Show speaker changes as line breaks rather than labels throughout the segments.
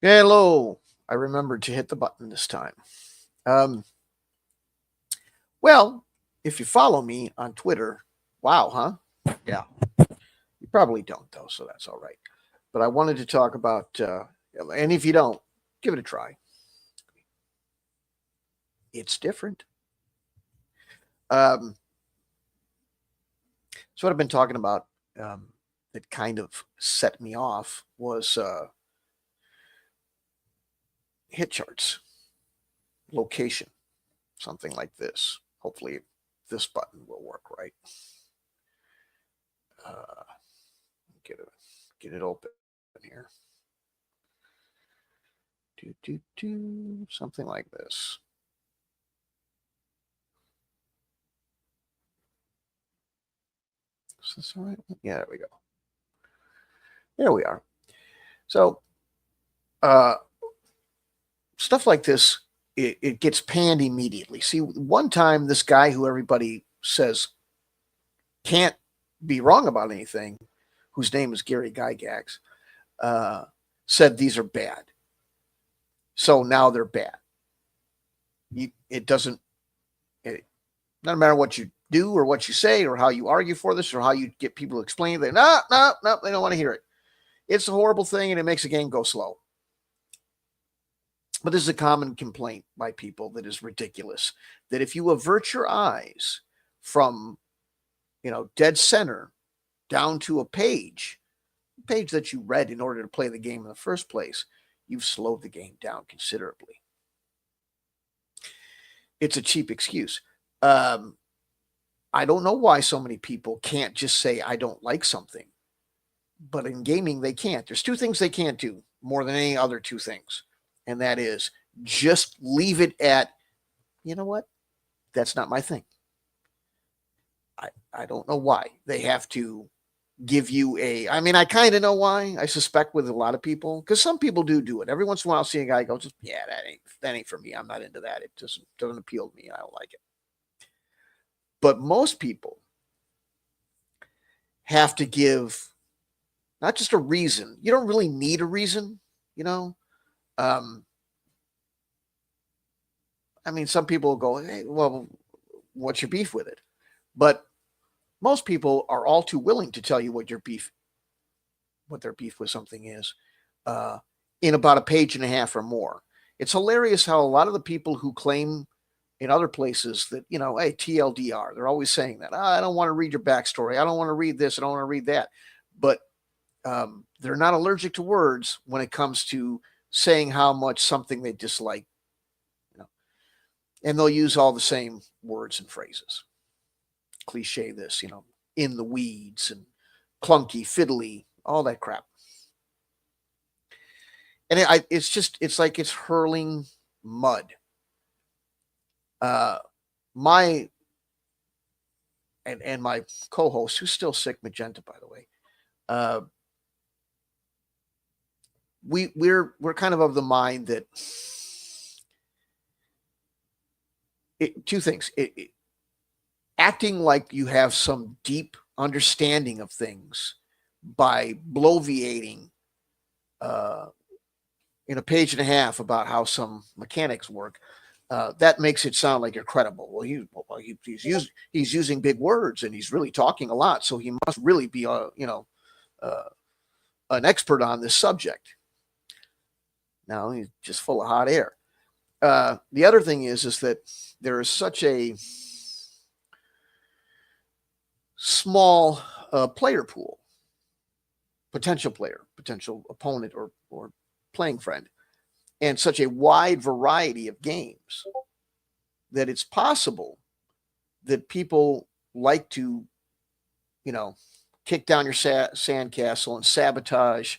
Hello. I remembered to hit the button this time. Um, well, if you follow me on Twitter, wow, huh? Yeah, you probably don't though, so that's all right. But I wanted to talk about, and if you don't, give it a try. It's different. Um, so what I've been talking about um, that kind of set me off was hit charts, location, something like this. Hopefully, this button will work right. Uh, get it, get it open here. Something like this. Is this all right? Yeah, there we go. There we are. So, uh, stuff like this, it gets panned immediately. See, one time, this guy who everybody says can't be wrong about anything, whose name is Gary Gygax, uh, said these are bad. So now they're bad. It doesn't, it doesn't matter what you do or what you say or how you argue for this or how you get people to explain. They no, no, no, they don't want to hear it. It's a horrible thing and it makes a game go slow. But this is a common complaint by people that is ridiculous. That if you avert your eyes from, dead center down to a page that you read in order to play the game in the first place, you've slowed the game down considerably. It's a cheap excuse. Um, I don't know why so many people can't just say, I don't like something. But in gaming, they can't. There's two things they can't do more than any other two things. And that is just leave it at, you know what? That's not my thing. I don't know why. They have to give you I mean, I kind of know why. I suspect with a lot of people, because some people do it. Every once in a while, I'll see a guy go, just, yeah, that ain't for me. I'm not into that. It doesn't appeal to me. I don't like it. But most people have to give not just a reason. You don't really need a reason, you know. Um, I mean, some people will go, hey, well, what's your beef with it? But most people are all too willing to tell you what their beef with something is, uh, in about a page and a half or more. It's hilarious how a lot of the people who claim in other places that, hey, TLDR, they're always saying that. I don't want to read your backstory. I don't want to read this. I don't want to read that. But they're not allergic to words when it comes to saying how much something they dislike. And they'll use all the same words and phrases. Cliche this, in the weeds and clunky, fiddly, all that crap. And it's like it's hurling mud. Uh, my and my co-host, who's still sick, Magenta, by the way. Uh, we're kind of the mind that two things. Acting like you have some deep understanding of things by bloviating in a page and a half about how some mechanics work, that makes it sound like you're credible. Well, he's using big words and he's really talking a lot, so he must really be uh, an expert on this subject. Now he's just full of hot air. The other thing is that there is such a small player pool, potential opponent or playing friend, and such a wide variety of games that it's possible that people like to, kick down your sandcastle and sabotage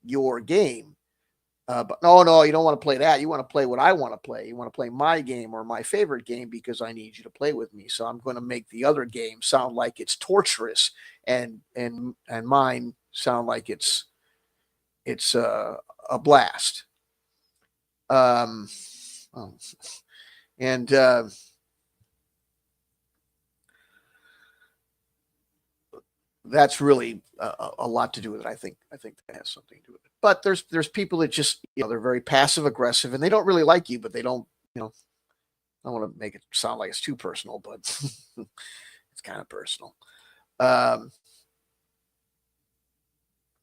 your game. But no, you don't want to play that. You want to play what I want to play. You want to play my game or my favorite game because I need you to play with me. So I'm going to make the other game sound like it's torturous, and mine sound like it's a blast. Um, oh, and that's really a lot to do with it. I think that has something to do with it. But there's people that just, they're very passive aggressive and they don't really like you, but they don't, I don't want to make it sound like it's too personal, but it's kind of personal um,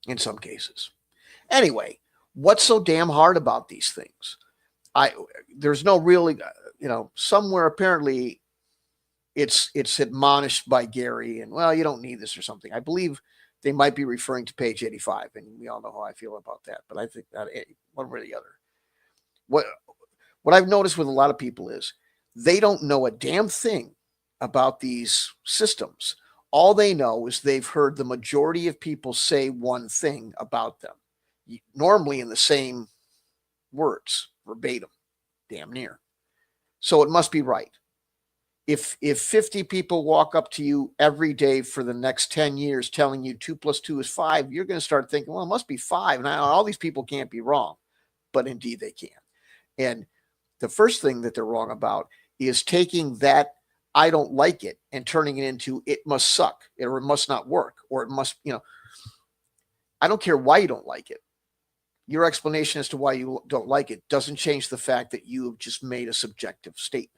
in some cases. Anyway, what's so damn hard about these things? I There's no really, somewhere apparently it's admonished by Gary, and well, you don't need this or something. I believe they might be referring to page 85, and we all know how I feel about that. But I think that one way or the other. What what I've noticed with a lot of people is they don't know a damn thing about these systems. All they know is they've heard the majority of people say one thing about them, normally in the same words, verbatim, damn near. So it must be right. If 50 people walk up to you every day for the next 10 years telling you 2 plus 2 is 5, you're going to start thinking, well, it must be 5. Now, all these people can't be wrong, but indeed they can. And the first thing that they're wrong about is taking that I don't like it and turning it into it must suck or it must not work or it must, I don't care why you don't like it. Your explanation as to why you don't like it doesn't change the fact that you have just made a subjective statement,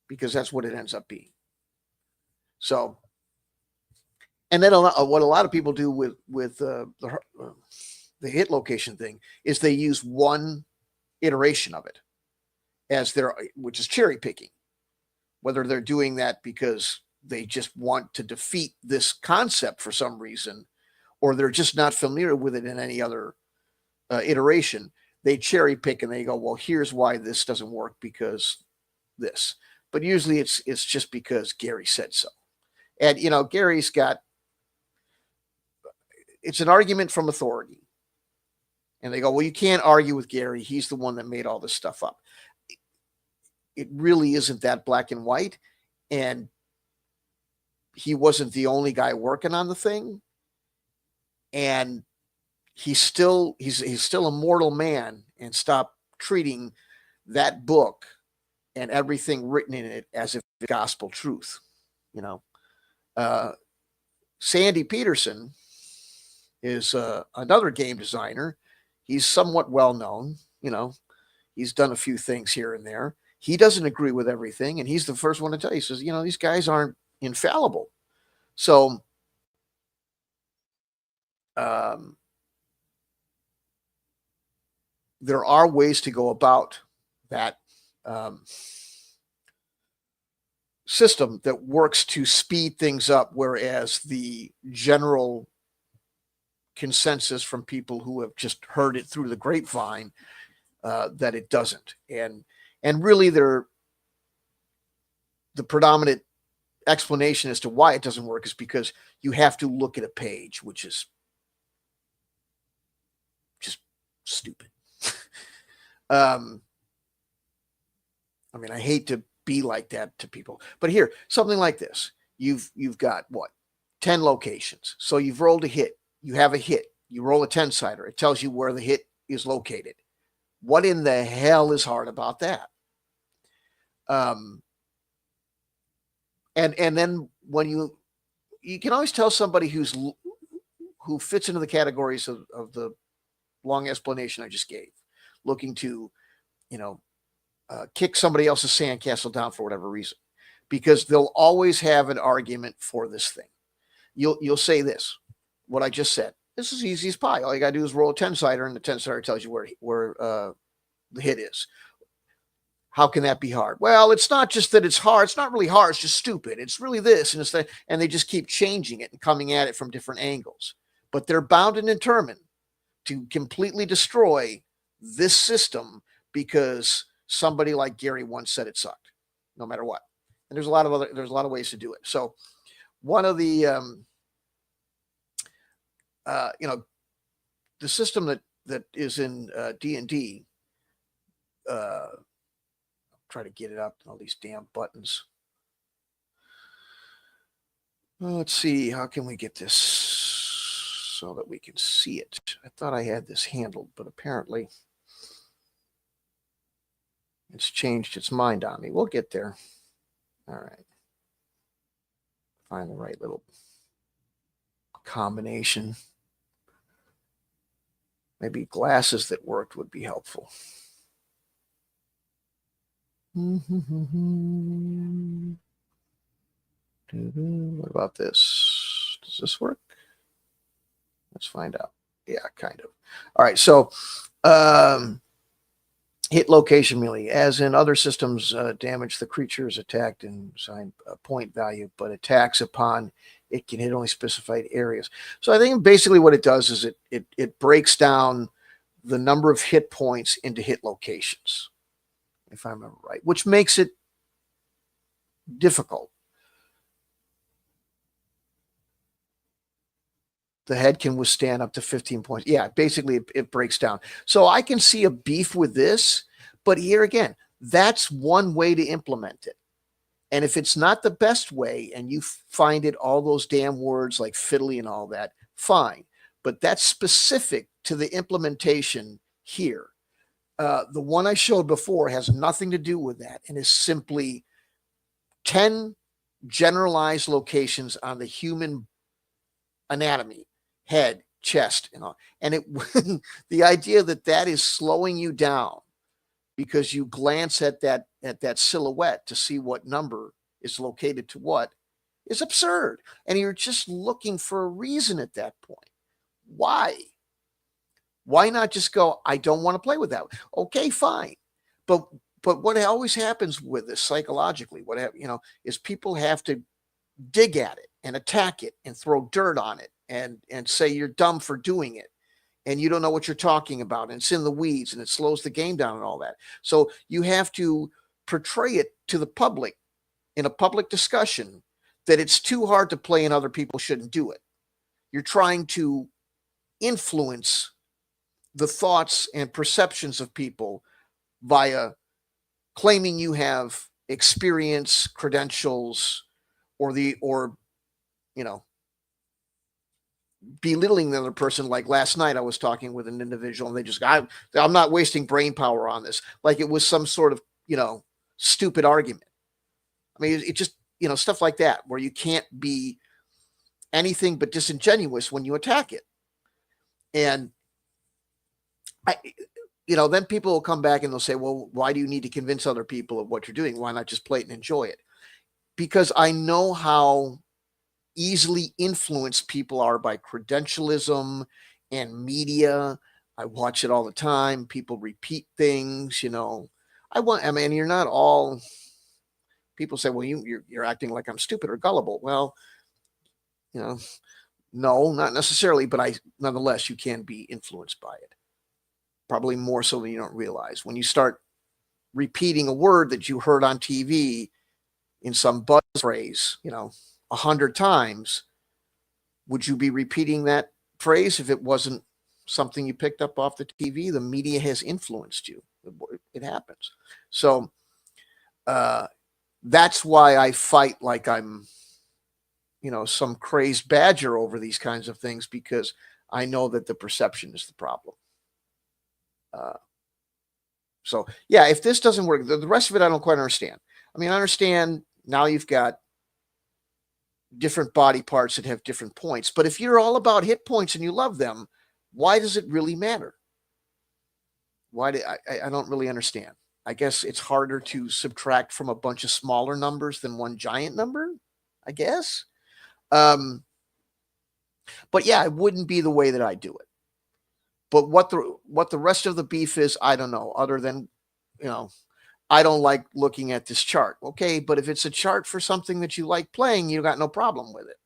because that's what it ends up being. So, and then what a lot of people do with the hit location thing is they use one iteration of it as their, which is cherry picking. Whether they're doing that because they just want to defeat this concept for some reason, or they're just not familiar with it in any other iteration, they cherry pick and they go, well, here's why this doesn't work because this. But usually it's just because Gary said so. And, Gary's got, it's an argument from authority. And they go, well, you can't argue with Gary. He's the one that made all this stuff up. It really isn't that black and white. And he wasn't the only guy working on the thing. And he's still a mortal man, and stop treating that book and everything written in it as if it's gospel truth. Sandy Peterson is another game designer. He's somewhat well known. He's done a few things here and there. He doesn't agree with everything, and he's the first one to tell you. He says, these guys aren't infallible. So there are ways to go about that system that works to speed things up, whereas the general consensus from people who have just heard it through the grapevine that it doesn't. And really, the predominant explanation as to why it doesn't work is because you have to look at a page, which is just stupid. I mean, I hate to be like that to people, but here, something like this, you've got what, 10 locations. So you've rolled a hit. You have a hit. You roll a 10-sider. It tells you where the hit is located. What in the hell is hard about that? And then when you can always tell somebody who fits into the categories of the long explanation I just gave, looking to, kick somebody else's sandcastle down for whatever reason, because they'll always have an argument for this thing. You'll say this, what I just said. This is easy as pie. All you gotta do is roll a 10-sider, and the 10-sider tells you where the hit is. How can that be hard? Well, it's not just that it's hard. It's not really hard. It's just stupid. It's really this and it's that. And they just keep changing it and coming at it from different angles. But they're bound and determined to completely destroy this system because somebody like Gary once said it sucked, no matter what. And there's a lot of ways to do it. So one of the, the system that is in D&D, try to get it up, all these damn buttons. Well, let's see, how can we get this so that we can see it? I thought I had this handled, but apparently it's changed its mind on me. We'll get there. All right. Find the right little combination. Maybe glasses that worked would be helpful. What about this? Does this work? Let's find out. Yeah, kind of. All right, so hit location melee. As in other systems, damage the creature is attacked and assign a point value, but attacks upon it can hit only specified areas. So I think basically what it does is it breaks down the number of hit points into hit locations, if I remember right, which makes it difficult. The head can withstand up to 15 points. Yeah, basically it breaks down. So I can see a beef with this, but here again, that's one way to implement it. And if it's not the best way and you find it all those damn words like fiddly and all that, fine. But that's specific to the implementation here. The one I showed before has nothing to do with that and is simply 10 generalized locations on the human anatomy, head, chest, and all. And it the idea that that is slowing you down because you glance at that silhouette to see what number is located to what is absurd. And you're just looking for a reason at that point. Why? Why not just go, I don't want to play with that? Okay, fine. But what always happens with this psychologically, is people have to dig at it and attack it and throw dirt on it and say you're dumb for doing it and you don't know what you're talking about and it's in the weeds and it slows the game down and all that. So you have to portray it to the public in a public discussion that it's too hard to play and other people shouldn't do it. You're trying to influence the thoughts and perceptions of people via claiming you have experience, credentials, or belittling the other person. Like last night, I was talking with an individual and they just, I'm not wasting brain power on this. Like it was some sort of, stupid argument. I mean, it just, stuff like that, where you can't be anything but disingenuous when you attack it. And then people will come back and they'll say, well, why do you need to convince other people of what you're doing? Why not just play it and enjoy it? Because I know how easily influenced people are by credentialism and media. I watch it all the time. People repeat things, you're not all, people say, well, you're acting like I'm stupid or gullible. Well, no, not necessarily, but nonetheless, you can be influenced by it. Probably more so than you don't realize. When you start repeating a word that you heard on TV in some buzz phrase, 100 times, would you be repeating that phrase if it wasn't something you picked up off the TV? The media has influenced you. It happens. So that's why I fight like I'm, some crazed badger over these kinds of things, because I know that the perception is the problem. So yeah, if this doesn't work, the rest of it, I don't quite understand. I mean, I understand now you've got different body parts that have different points, but if you're all about hit points and you love them, why does it really matter? I don't really understand. I guess it's harder to subtract from a bunch of smaller numbers than one giant number, I guess. But yeah, it wouldn't be the way that I do it. But what the rest of the beef is, I don't know, other than, I don't like looking at this chart. Okay, but if it's a chart for something that you like playing, you got no problem with it.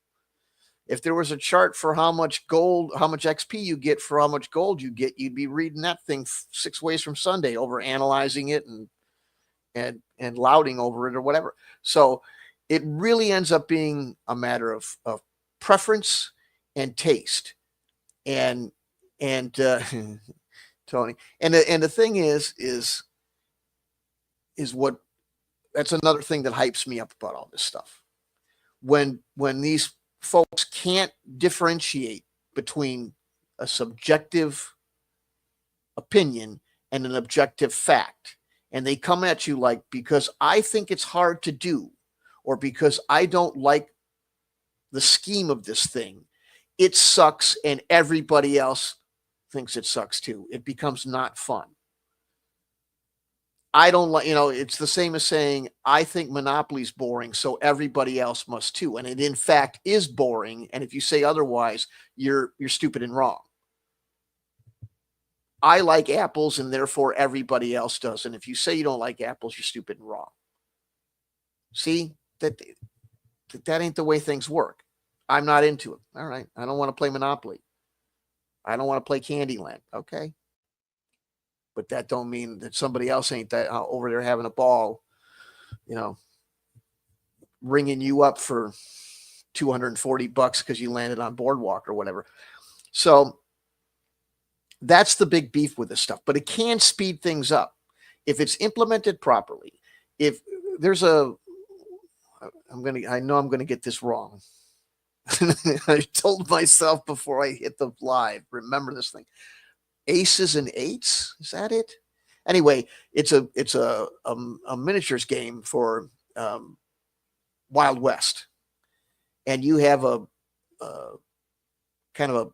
If there was a chart for how much gold, how much XP you get for how much gold you get, you'd be reading that thing 6 ways from Sunday, over analyzing it and lauding over it or whatever. So it really ends up being a matter of preference and taste. And Tony, and the thing is what, that's another thing that hypes me up about all this stuff. When these folks can't differentiate between a subjective opinion and an objective fact, and they come at you like, because I think it's hard to do, or because I don't like the scheme of this thing, it sucks and everybody else thinks it sucks too. It becomes not fun. I don't like, it's the same as saying, I think Monopoly's boring, so everybody else must too. And it in fact is boring. And if you say otherwise, you're stupid and wrong. I like apples and therefore everybody else does. And if you say you don't like apples, you're stupid and wrong. See, that ain't the way things work. I'm not into it. All right. I don't want to play Monopoly. I don't want to play Candyland. Okay. But that don't mean that somebody else ain't that over there having a ball, ringing you up for $240 because you landed on Boardwalk or whatever. So that's the big beef with this stuff, but it can speed things up if it's implemented properly. If there's I know I'm going to get this wrong. I told myself before I hit the live, remember this thing. Aces and eights, is that it? Anyway, it's a miniatures game for Wild West, and you have a kind of a,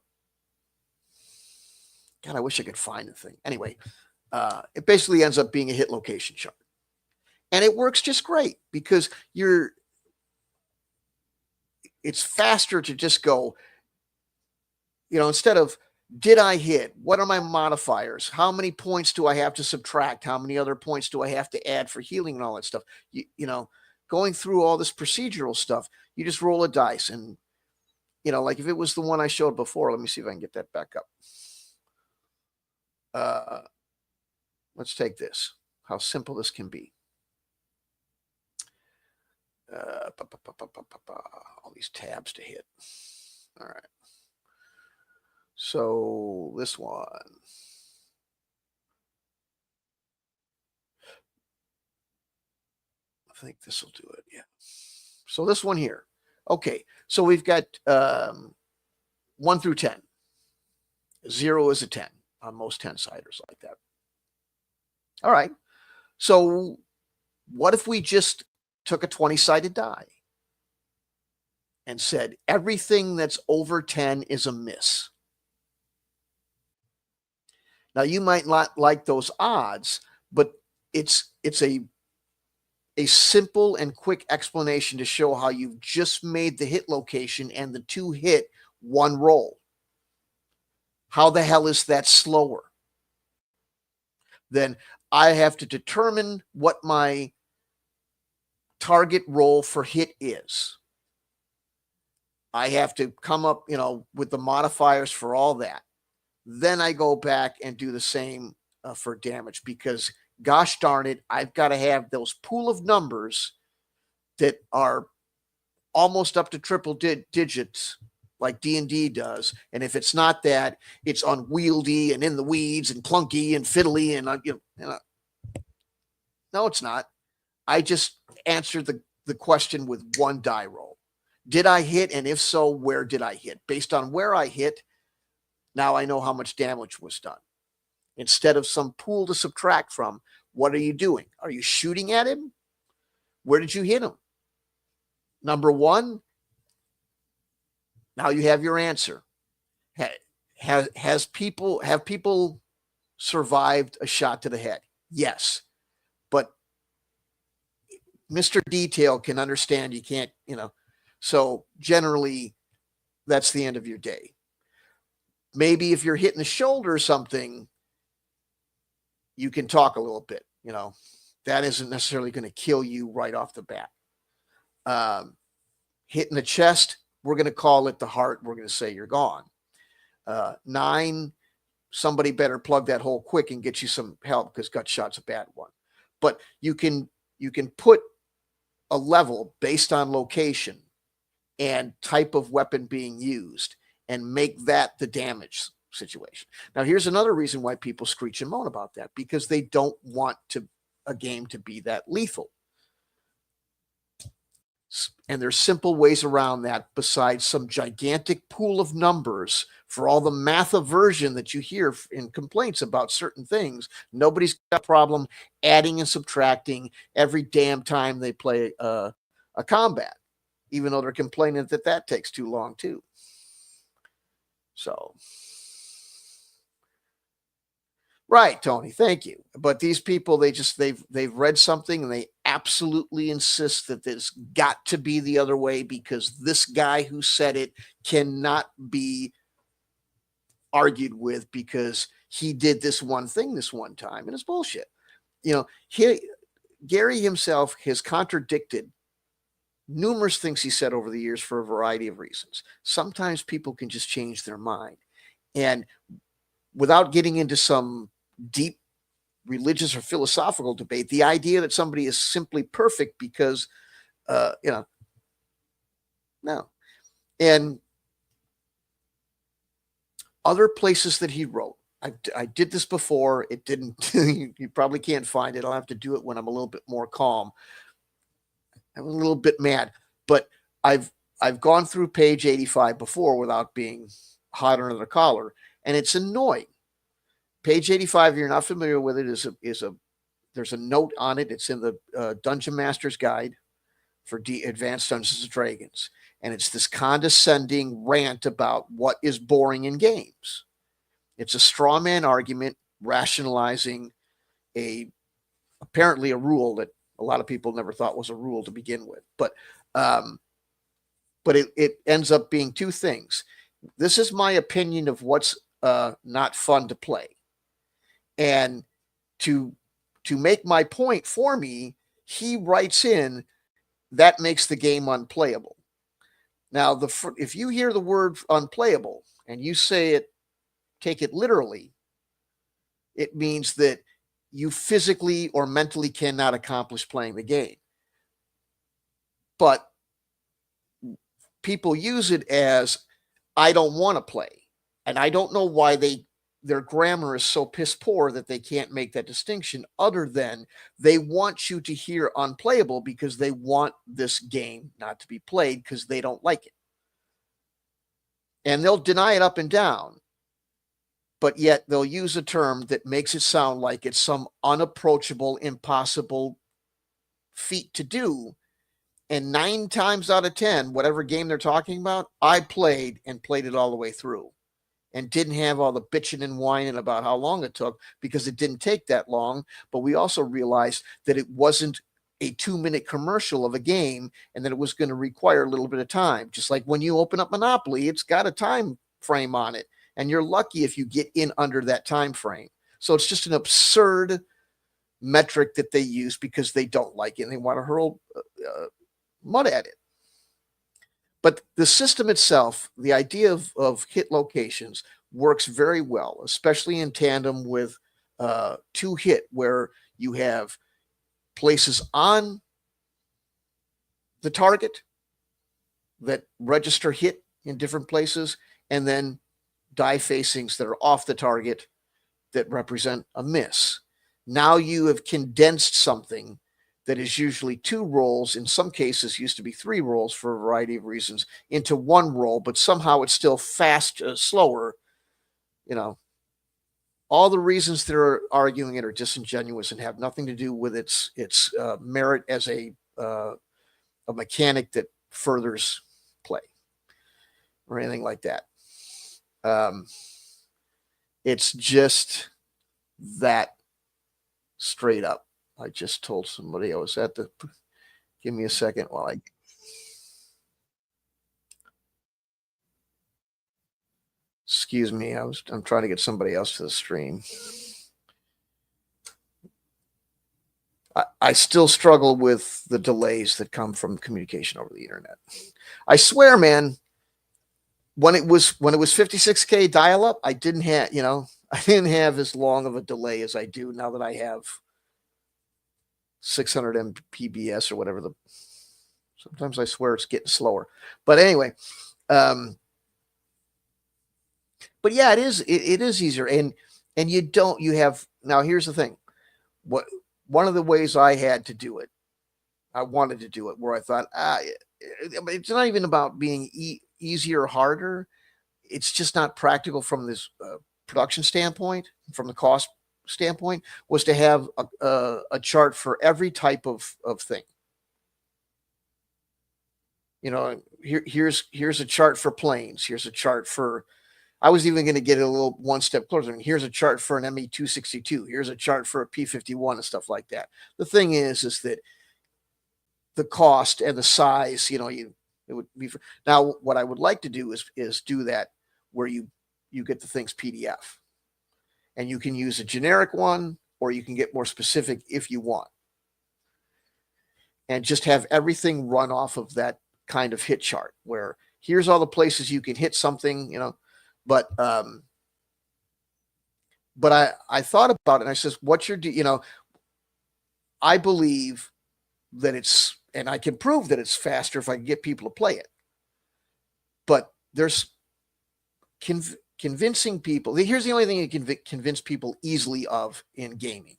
God, I wish I could find the thing. Anyway, it basically ends up being a hit location chart, and it works just great because it's faster to just go, instead of, did I hit? What are my modifiers? How many points do I have to subtract? How many other points do I have to add for healing and all that stuff? Going through all this procedural stuff, you just roll a dice. And, like if it was the one I showed before, let me see if I can get that back up. Let's take this, how simple this can be. All these tabs to hit. All right. So this one. I think this will do it. Yeah. So this one here. Okay. So we've got 1 through 10. 0 is a 10 on most 10-siders like that. All right. So what if we just took a 20-sided die and said everything that's over 10 is a miss? Now, you might not like those odds, but it's a simple and quick explanation to show how you've just made the hit location and the 2 hit 1 roll. How the hell is that slower? Then I have to determine what my target roll for hit is. I have to come up, with the modifiers for all that. Then I go back and do the same for damage because, gosh darn it, I've got to have those pool of numbers that are almost up to triple digits like D&D does. And if it's not that, it's unwieldy and in the weeds and clunky and fiddly. And no, it's not. I just answered the question with 1 die roll. Did I hit? And if so, where did I hit? Based on where I hit, now I know how much damage was done. Instead of some pool to subtract from, what are you doing? Are you shooting at him? Where did you hit him? Number 1. Now you have your answer. Have people survived a shot to the head? Yes. But Mr. Detail can understand you can't, so generally that's the end of your day. Maybe if you're hitting the shoulder or something, you can talk a little bit, that isn't necessarily going to kill you right off the bat. Hitting the chest, we're going to call it the heart. We're going to say you're gone. 9, somebody better plug that hole quick and get you some help because gut shot's a bad one. But you can put a level based on location and type of weapon being used and make that the damage situation. Now, here's another reason why people screech and moan about that, because they don't want a game to be that lethal. And there's simple ways around that besides some gigantic pool of numbers for all the math aversion that you hear in complaints about certain things. Nobody's got a problem adding and subtracting every damn time they play a combat, even though they're complaining that takes too long too. So, right, Tony, thank you. But these people, they've read something and they absolutely insist that this got to be the other way because this guy who said it cannot be argued with because he did this one thing this one time, and it's bullshit. You know, Gary himself has contradicted numerous things he said over the years for a variety of reasons. Sometimes people can just change their mind. And without getting into some deep religious or philosophical debate, the idea that somebody is simply perfect because, no. And other places that he wrote, I did this before. It didn't, you probably can't find it. I'll have to do it when I'm a little bit more calm. I'm a little bit mad, but I've gone through page 85 before without being hot under the collar, and it's annoying. Page 85, if you're not familiar with it, there's a note on it. It's in the Dungeon Master's Guide for Advanced Dungeons and Dragons, and it's this condescending rant about what is boring in games. It's a straw man argument rationalizing apparently a rule that a lot of people never thought was a rule to begin with, but it ends up being two things. This is my opinion of what's not fun to play, and to make my point for me, he writes in that makes the game unplayable. Now, if you hear the word unplayable and you take it literally, it means that you physically or mentally cannot accomplish playing the game. But people use it as I don't want to play. And I don't know why their grammar is so piss poor that they can't make that distinction, other than they want you to hear unplayable because they want this game not to be played because they don't like it. And they'll deny it up and down, but yet they'll use a term that makes it sound like it's some unapproachable, impossible feat to do. And 9 times out of 10, whatever game they're talking about, I played it all the way through and didn't have all the bitching and whining about how long it took, because it didn't take that long. But we also realized that it wasn't a 2-minute commercial of a game and that it was going to require a little bit of time. Just like when you open up Monopoly, it's got a time frame on it, and you're lucky if you get in under that time frame. So it's just an absurd metric that they use because they don't like it and they want to hurl mud at it. But the system itself, the idea of hit locations, works very well, especially in tandem with 2-hit, where you have places on the target that register hit in different places, and then die facings that are off the target that represent a miss. Now you have condensed something that is usually 2 rolls, in some cases used to be 3 rolls for a variety of reasons, into 1 roll, but somehow it's still slower. All the reasons they're arguing it are disingenuous and have nothing to do with its merit as a mechanic that furthers play or anything like that. It's just that straight up. I just told somebody I was at the. Give me a second while I. Excuse me. I'm trying to get somebody else to the stream. I still struggle with the delays that come from communication over the internet. I swear, man. When it was 56K dial up, I didn't have as long of a delay as I do now that I have 600 Mbps or whatever. Sometimes I swear it's getting slower, but anyway, but yeah, it is easier, and you have. Now here's the thing. One of the ways I had to do it, I wanted to do it where I thought it's not even about being easier or harder. It's just not practical from this production standpoint, from the cost standpoint, was to have a chart for every type of thing. Here's a chart for planes. Here's a chart for I was even going to get a little one step closer. I mean, here's a chart for an ME262. Here's a chart for a P51 and stuff like that. The thing is that the cost and the size, it would be now what I would like to do is do that where you get the things PDF and you can use a generic one or you can get more specific if you want and just have everything run off of that kind of hit chart where here's all the places you can hit something, but I thought about it and I says, what's your, I believe that it's, and I can prove that it's faster if I can get people to play it. But there's convincing people. Here's the only thing you can convince people easily of in gaming,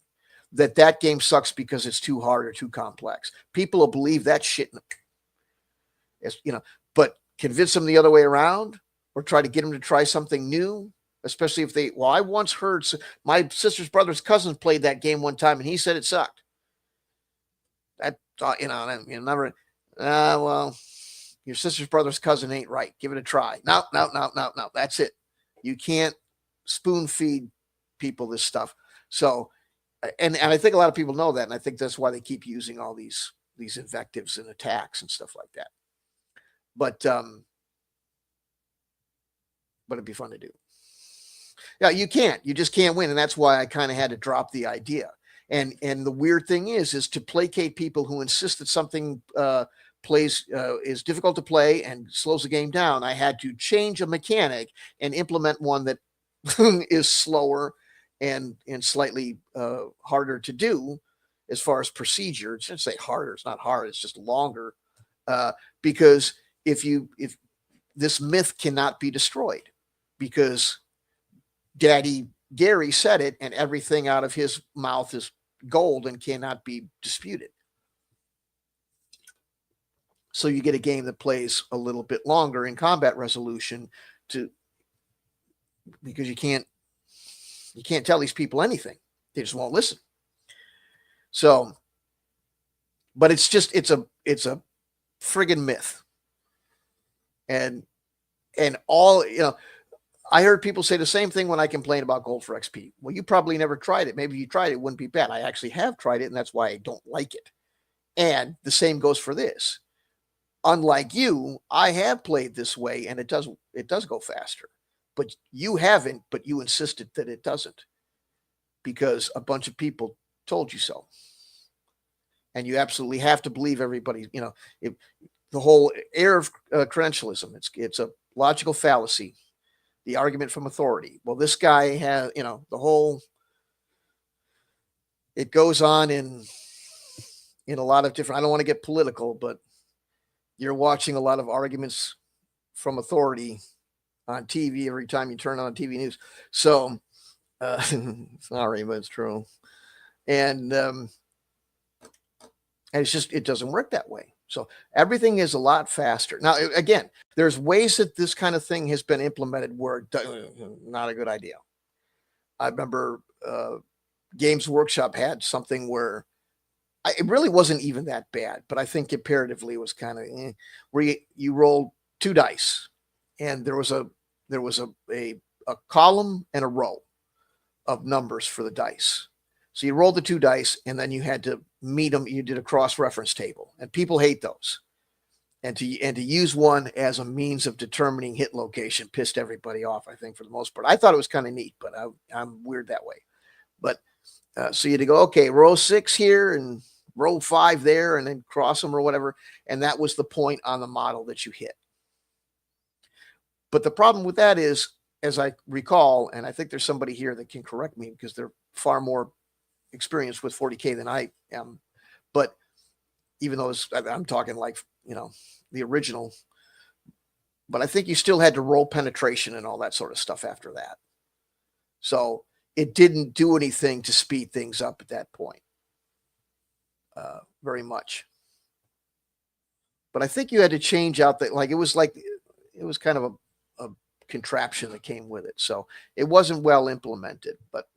that game sucks because it's too hard or too complex. People will believe that shit. But convince them the other way around or try to get them to try something new, especially if I once heard my sister's brother's cousins played that game one time and he said it sucked. That, never, well, your sister's brother's cousin ain't right. Give it a try. No. That's it. You can't spoon feed people this stuff. So, and I think a lot of people know that. And I think that's why they keep using all these invectives and attacks and stuff like that. But it'd be fun to do. Yeah, you can't. You just can't win. And that's why I kind of had to drop the idea. And the weird thing is to placate people who insist that something is difficult to play and slows the game down. I had to change a mechanic and implement one that is slower and slightly harder to do as far as procedure. I shouldn't say harder. It's not hard. It's just longer because if this myth cannot be destroyed because Daddy Gary said it and everything out of his mouth is gold and cannot be disputed. So you get a game that plays a little bit longer in combat resolution because you can't tell these people anything. They just won't listen. So, but it's a friggin' myth. And all, I heard people say the same thing when I complain about gold for XP. Well, you probably never tried it. Maybe if you tried it, it wouldn't be bad. I actually have tried it, and that's why I don't like it. And the same goes for this. Unlike you, I have played this way, and it does go faster. But you haven't, but you insisted that it doesn't because a bunch of people told you so. And you absolutely have to believe everybody, the whole air of credentialism, it's a logical fallacy. The argument from authority. Well, this guy has, the whole, it goes on in a lot of different, I don't want to get political, but you're watching a lot of arguments from authority on TV every time you turn on TV news. So, sorry, but it's true. And it's just, it doesn't work that way. So everything is a lot faster. Now, again, there's ways that this kind of thing has been implemented where not a good idea. I remember Games Workshop had something where it really wasn't even that bad, but I think comparatively it was kind of where you rolled 2 dice and there was a column and a row of numbers for the dice. So you rolled the 2 dice and then you had to meet them. You did a cross-reference table and people hate those. And to use one as a means of determining hit location pissed everybody off, I think, for the most part. I thought it was kind of neat, but I'm weird that way. But so you had to go, okay, row 6 here and row 5 there and then cross them or whatever. And that was the point on the model that you hit. But the problem with that is, as I recall, and I think there's somebody here that can correct me because they're far more experienced with 40K than I am. But even though I'm talking like, the original, but I think you still had to roll penetration and all that sort of stuff after that. So it didn't do anything to speed things up at that point very much. But I think you had to change out that, it was kind of a contraption that came with it. So it wasn't well implemented, but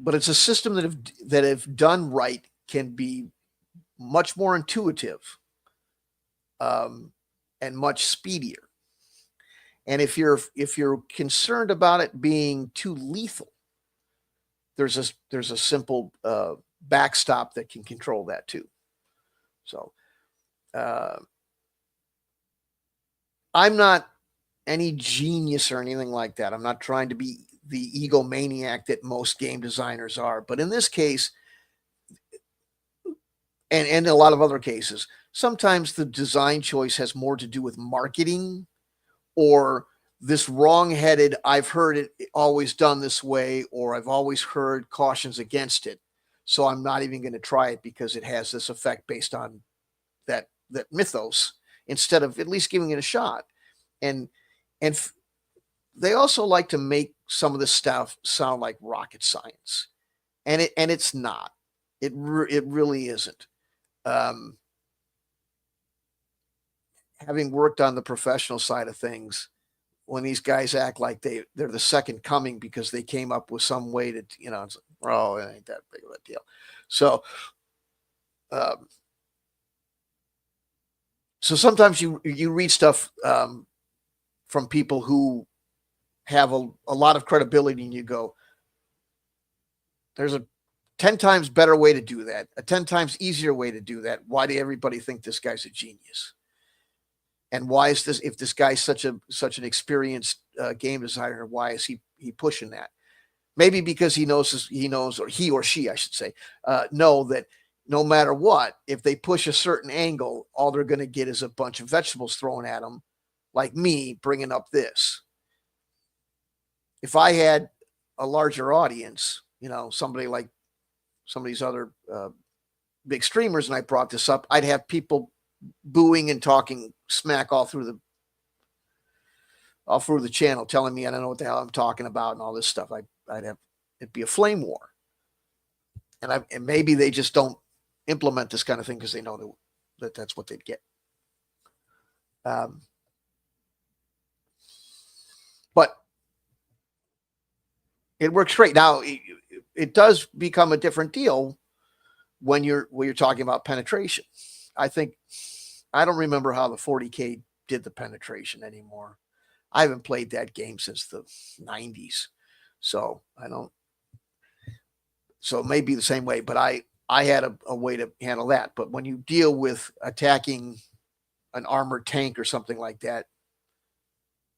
it's a system that if done right can be much more intuitive and much speedier. And if you're concerned about it being too lethal, there's a simple backstop that can control that too. So uh, I'm not any genius or anything like that. I'm not trying to be the egomaniac that most game designers are. But in this case, and in a lot of other cases, sometimes the design choice has more to do with marketing or this wrong-headed, I've heard it always done this way, or I've always heard cautions against it. So I'm not even going to try it because it has this effect based on that mythos instead of at least giving it a shot. And and they also like to make some of this stuff sound like rocket science, and it's not. It really isn't. Um, Having worked on the professional side of things, when these guys act like they're the second coming because they came up with some way to, it's like, oh, it ain't that big of a deal. So um, so sometimes you read stuff from people who have a lot of credibility, and you go, there's a 10 times better way to do that, a 10 times easier way to do that. Why do everybody think this guy's a genius? And why is this, if this guy's such an experienced game designer, why is he pushing that? Maybe because he knows, or he or she, I should say, know that no matter what, if they push a certain angle, all they're going to get is a bunch of vegetables thrown at them, like me bringing up this. If I had a larger audience, somebody like some of these other big streamers, and I brought this up, I'd have people booing and talking smack all through the channel, telling me I don't know what the hell I'm talking about and all this stuff. I'd have it'd be a flame war, and maybe they just don't implement this kind of thing because they know that's what they'd get. But it works great. Now it does become a different deal when you're talking about penetration. I don't remember how the 40K did the penetration anymore. I haven't played that game since the 90s, so I don't. So it may be the same way, but I had a way to handle that. But when you deal with attacking an armored tank or something like that,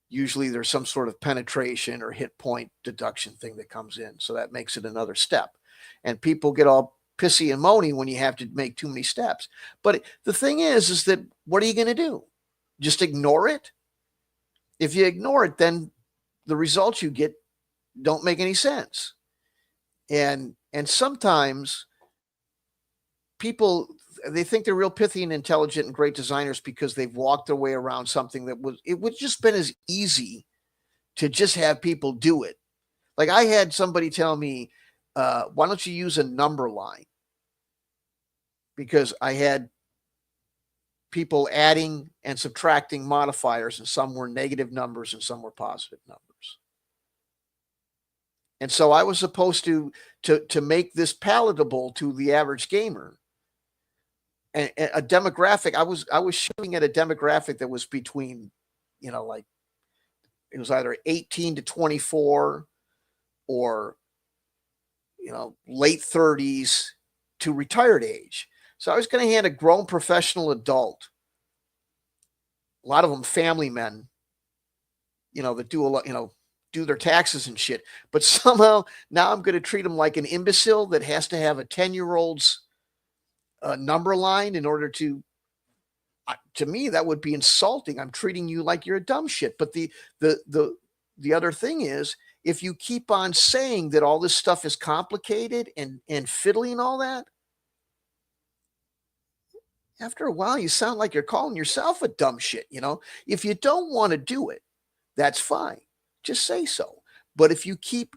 usually there's some sort of penetration or hit point deduction thing that comes in. So that makes it another step. And people get all pissy and moany when you have to make too many steps. But the thing is that what are you going to do? Just ignore it? If you ignore it, then the results you get don't make any sense. And sometimes people, they think they're real pithy and intelligent and great designers because they've walked their way around something that it would just been as easy to just have people do it. Like I had somebody tell me, why don't you use a number line? Because I had people adding and subtracting modifiers, and some were negative numbers and some were positive numbers. And so I was supposed to make this palatable to the average gamer. And a demographic, I was shooting at a demographic that was between, like it was either 18 to 24 or late 30s to retired age. So I was going to hand a grown professional adult, a lot of them family men, that do a lot, do their taxes and shit. But somehow now I'm going to treat them like an imbecile that has to have a 10-year-old's number line in order to me, that would be insulting. I'm treating you like you're a dumb shit. But the other thing is, if you keep on saying that all this stuff is complicated and fiddly and all that, after a while, you sound like you're calling yourself a dumb shit. If you don't want to do it, that's fine. Just say so. But if you keep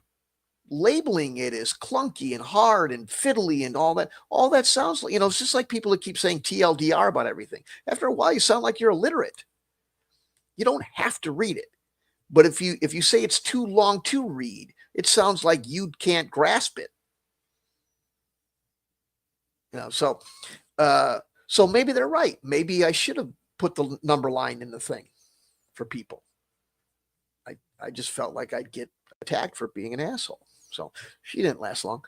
labeling it as clunky and hard and fiddly and all that sounds like, it's just like people that keep saying TLDR about everything. After a while, you sound like you're illiterate. You don't have to read it. But if you say it's too long to read, it sounds like you can't grasp it. So maybe they're right. Maybe I should have put the number line in the thing for people. I just felt like I'd get attacked for being an asshole. So she didn't last long.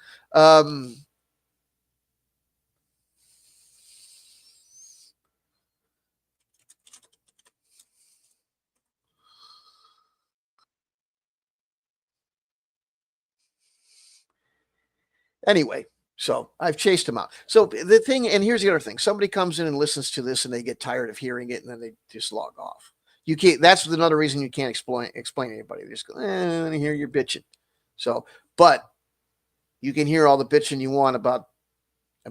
Anyway, so I've chased him out. So the thing, and here's the other thing: somebody comes in and listens to this, and they get tired of hearing it, and then they just log off. You can't. That's another reason you can't explain to anybody. They just go, I want to hear you're bitching. So, but you can hear all the bitching you want about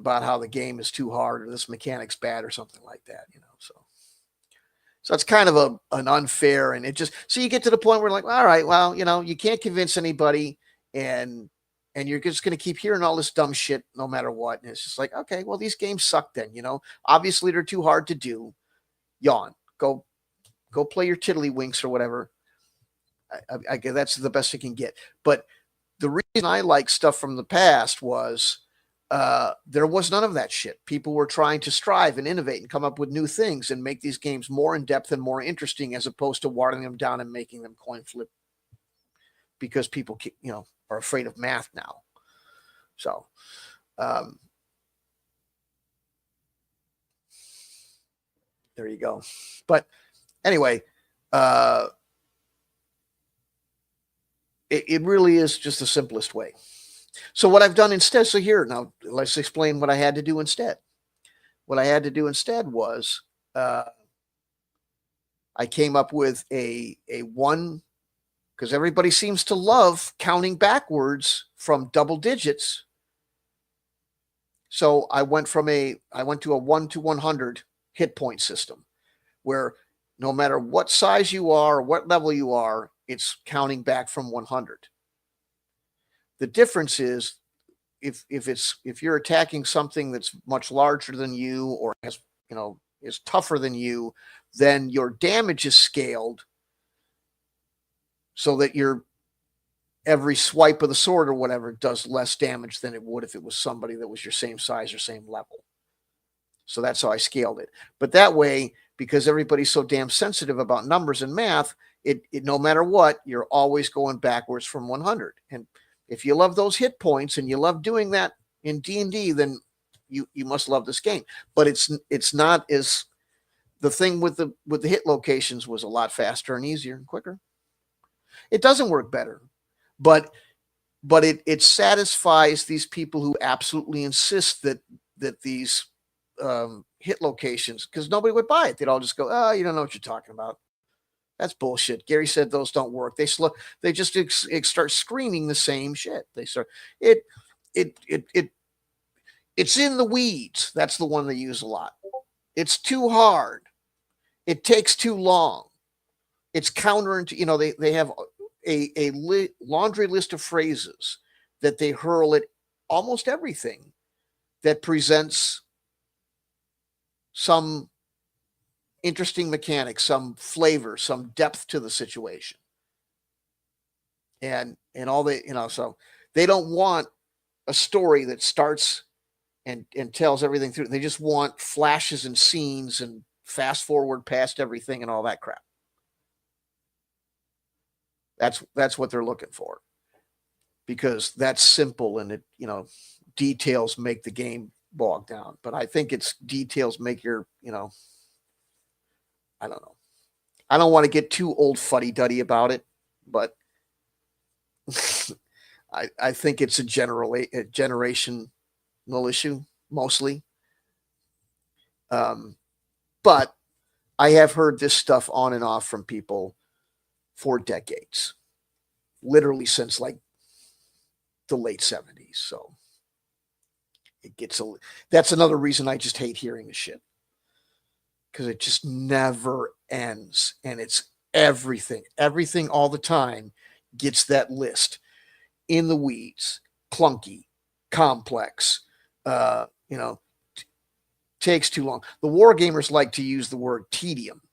how the game is too hard or this mechanic's bad or something like that. So it's kind of an unfair, and it just so you get to the point where like, all right, well, you can't convince anybody, and you're just going to keep hearing all this dumb shit no matter what. And it's just like, okay, well, these games suck then, obviously they're too hard to do. Yawn, go play your tiddlywinks or whatever. I that's the best I can get. But the reason I like stuff from the past was there was none of that shit. People were trying to strive and innovate and come up with new things and make these games more in depth and more interesting, as opposed to watering them down and making them coin flip because people, are afraid of math now. So, there you go. But anyway, it really is just the simplest way. So what I've done instead, so here, now let's explain what I had to do instead. What I had to do instead was I came up with a one, because everybody seems to love counting backwards from double digits. So I went to a 1 to 100 hit point system, where no matter what size you are, or what level you are, it's counting back from 100. The difference is if you're attacking something that's much larger than you, or has, is tougher than you, then your damage is scaled so that every swipe of the sword or whatever does less damage than it would if it was somebody that was your same size or same level. So that's how I scaled it. But that way, because everybody's so damn sensitive about numbers and math, it no matter what, you're always going backwards from 100. And if you love those hit points and you love doing that in D&D, then you must love this game. But it's not as, the thing with the hit locations was a lot faster and easier and quicker. It doesn't work better, but it satisfies these people who absolutely insist that these hit locations, because nobody would buy it. They'd all just go, oh, you don't know what you're talking about. That's bullshit. Gary said those don't work. They just start screaming the same shit. They start it's in the weeds. That's the one they use a lot. It's too hard. It takes too long. It's counterintuitive. They have a laundry list of phrases that they hurl at almost everything that presents some interesting mechanics, some flavor, some depth to the situation. And all so they don't want a story that starts and tells everything through. They just want flashes and scenes and fast forward past everything and all that crap. That's what they're looking for, because that's simple, and it, details make the game bog down. But I think it's details make your, I don't know. I don't want to get too old fuddy-duddy about it, but I think it's a generational issue mostly. But I have heard this stuff on and off from people for decades, literally since like the late 70s. So that's another reason I just hate hearing the shit, because it just never ends, and it's everything all the time gets that list: in the weeds, clunky, complex, takes too long. The war gamers like to use the word tedium,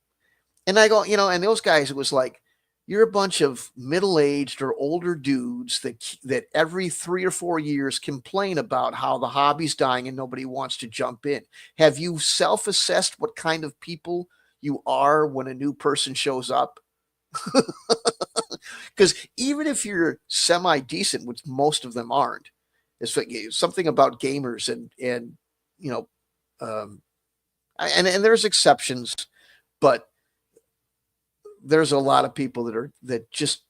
and I go, and those guys, it was like, you're a bunch of middle-aged or older dudes that every 3 or 4 years complain about how the hobby's dying and nobody wants to jump in. Have you self-assessed what kind of people you are when a new person shows up. Because even if you're semi decent, which most of them aren't, it's something about gamers and you know, um, and there's exceptions, but there's a lot of people that just,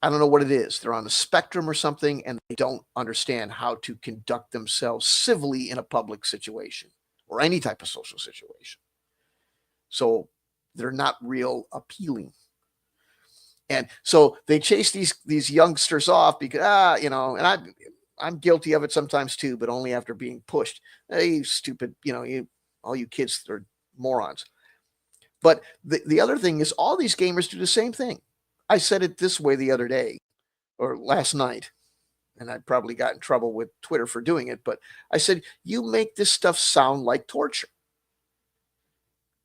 I don't know what it is. They're on the spectrum or something, and they don't understand how to conduct themselves civilly in a public situation or any type of social situation. So they're not real appealing. And so they chase these youngsters off because and I'm guilty of it sometimes too, but only after being pushed. Hey, you stupid, all you kids are morons. But the other thing is all these gamers do the same thing. I said it this way the other day or last night, and I probably got in trouble with Twitter for doing it, but I said, you make this stuff sound like torture.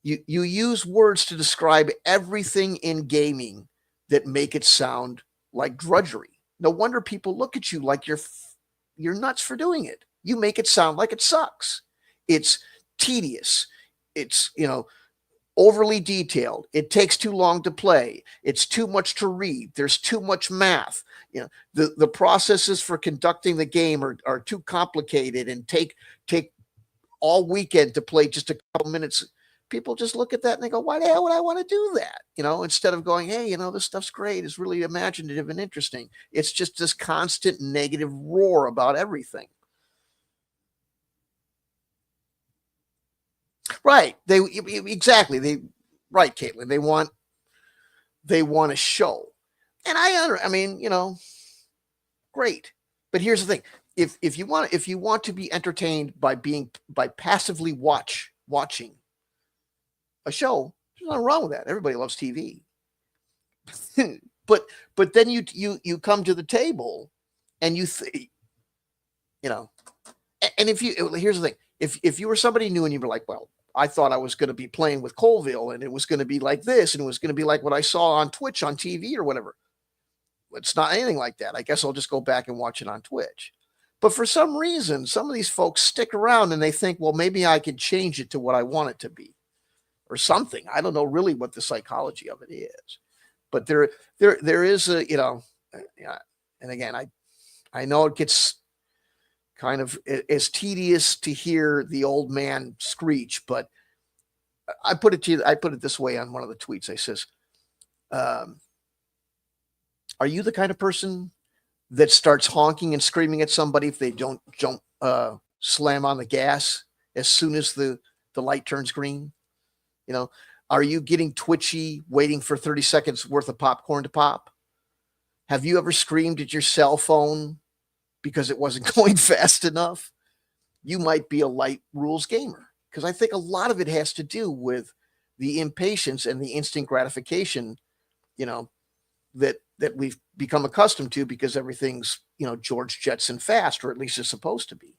You use words to describe everything in gaming that make it sound like drudgery. No wonder people look at you like you're nuts for doing it. You make it sound like it sucks. It's tedious. It's, overly detailed. It takes too long to play. It's too much to read. There's too much math. The processes for conducting the game are too complicated and take all weekend to play just a couple minutes. People just look at that and they go, why the hell would I want to do that? Instead of going, hey, this stuff's great. It's really imaginative and interesting. It's just this constant negative roar about everything. Right. Right, Caitlin. They want a show. And I mean, great. But here's the thing. If you want to be entertained by passively watching a show, there's nothing wrong with that. Everybody loves TV. but then you come to the table and and here's the thing. If you were somebody new and you were like, well, I thought I was going to be playing with Colville and it was going to be like this and it was going to be like what I saw on Twitch on TV or whatever. It's not anything like that. I guess I'll just go back and watch it on Twitch. But for some reason, some of these folks stick around and they think, well, maybe I can change it to what I want it to be or something. I don't know really what the psychology of it is. But there is a, and again, I know it gets kind of as tedious to hear the old man screech, but I put it this way on one of the tweets. I says, are you the kind of person that starts honking and screaming at somebody if they don't slam on the gas as soon as the light turns green? Are you getting twitchy waiting for 30 seconds worth of popcorn to pop? Have you ever screamed at your cell phone because it wasn't going fast enough? You might be a light rules gamer, because I think a lot of it has to do with the impatience and the instant gratification, that we've become accustomed to because everything's, George Jetson fast, or at least it's supposed to be.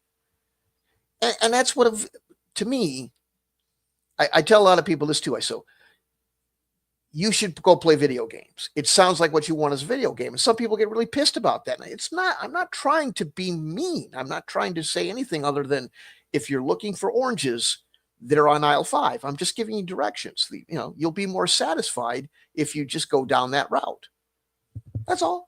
And that's to me, I tell a lot of people this too. You should go play video games. It sounds like what you want is a video game. And some people get really pissed about that. I'm not trying to be mean. I'm not trying to say anything other than if you're looking for oranges, they're on aisle 5. I'm just giving you directions. You'll be more satisfied if you just go down that route. That's all.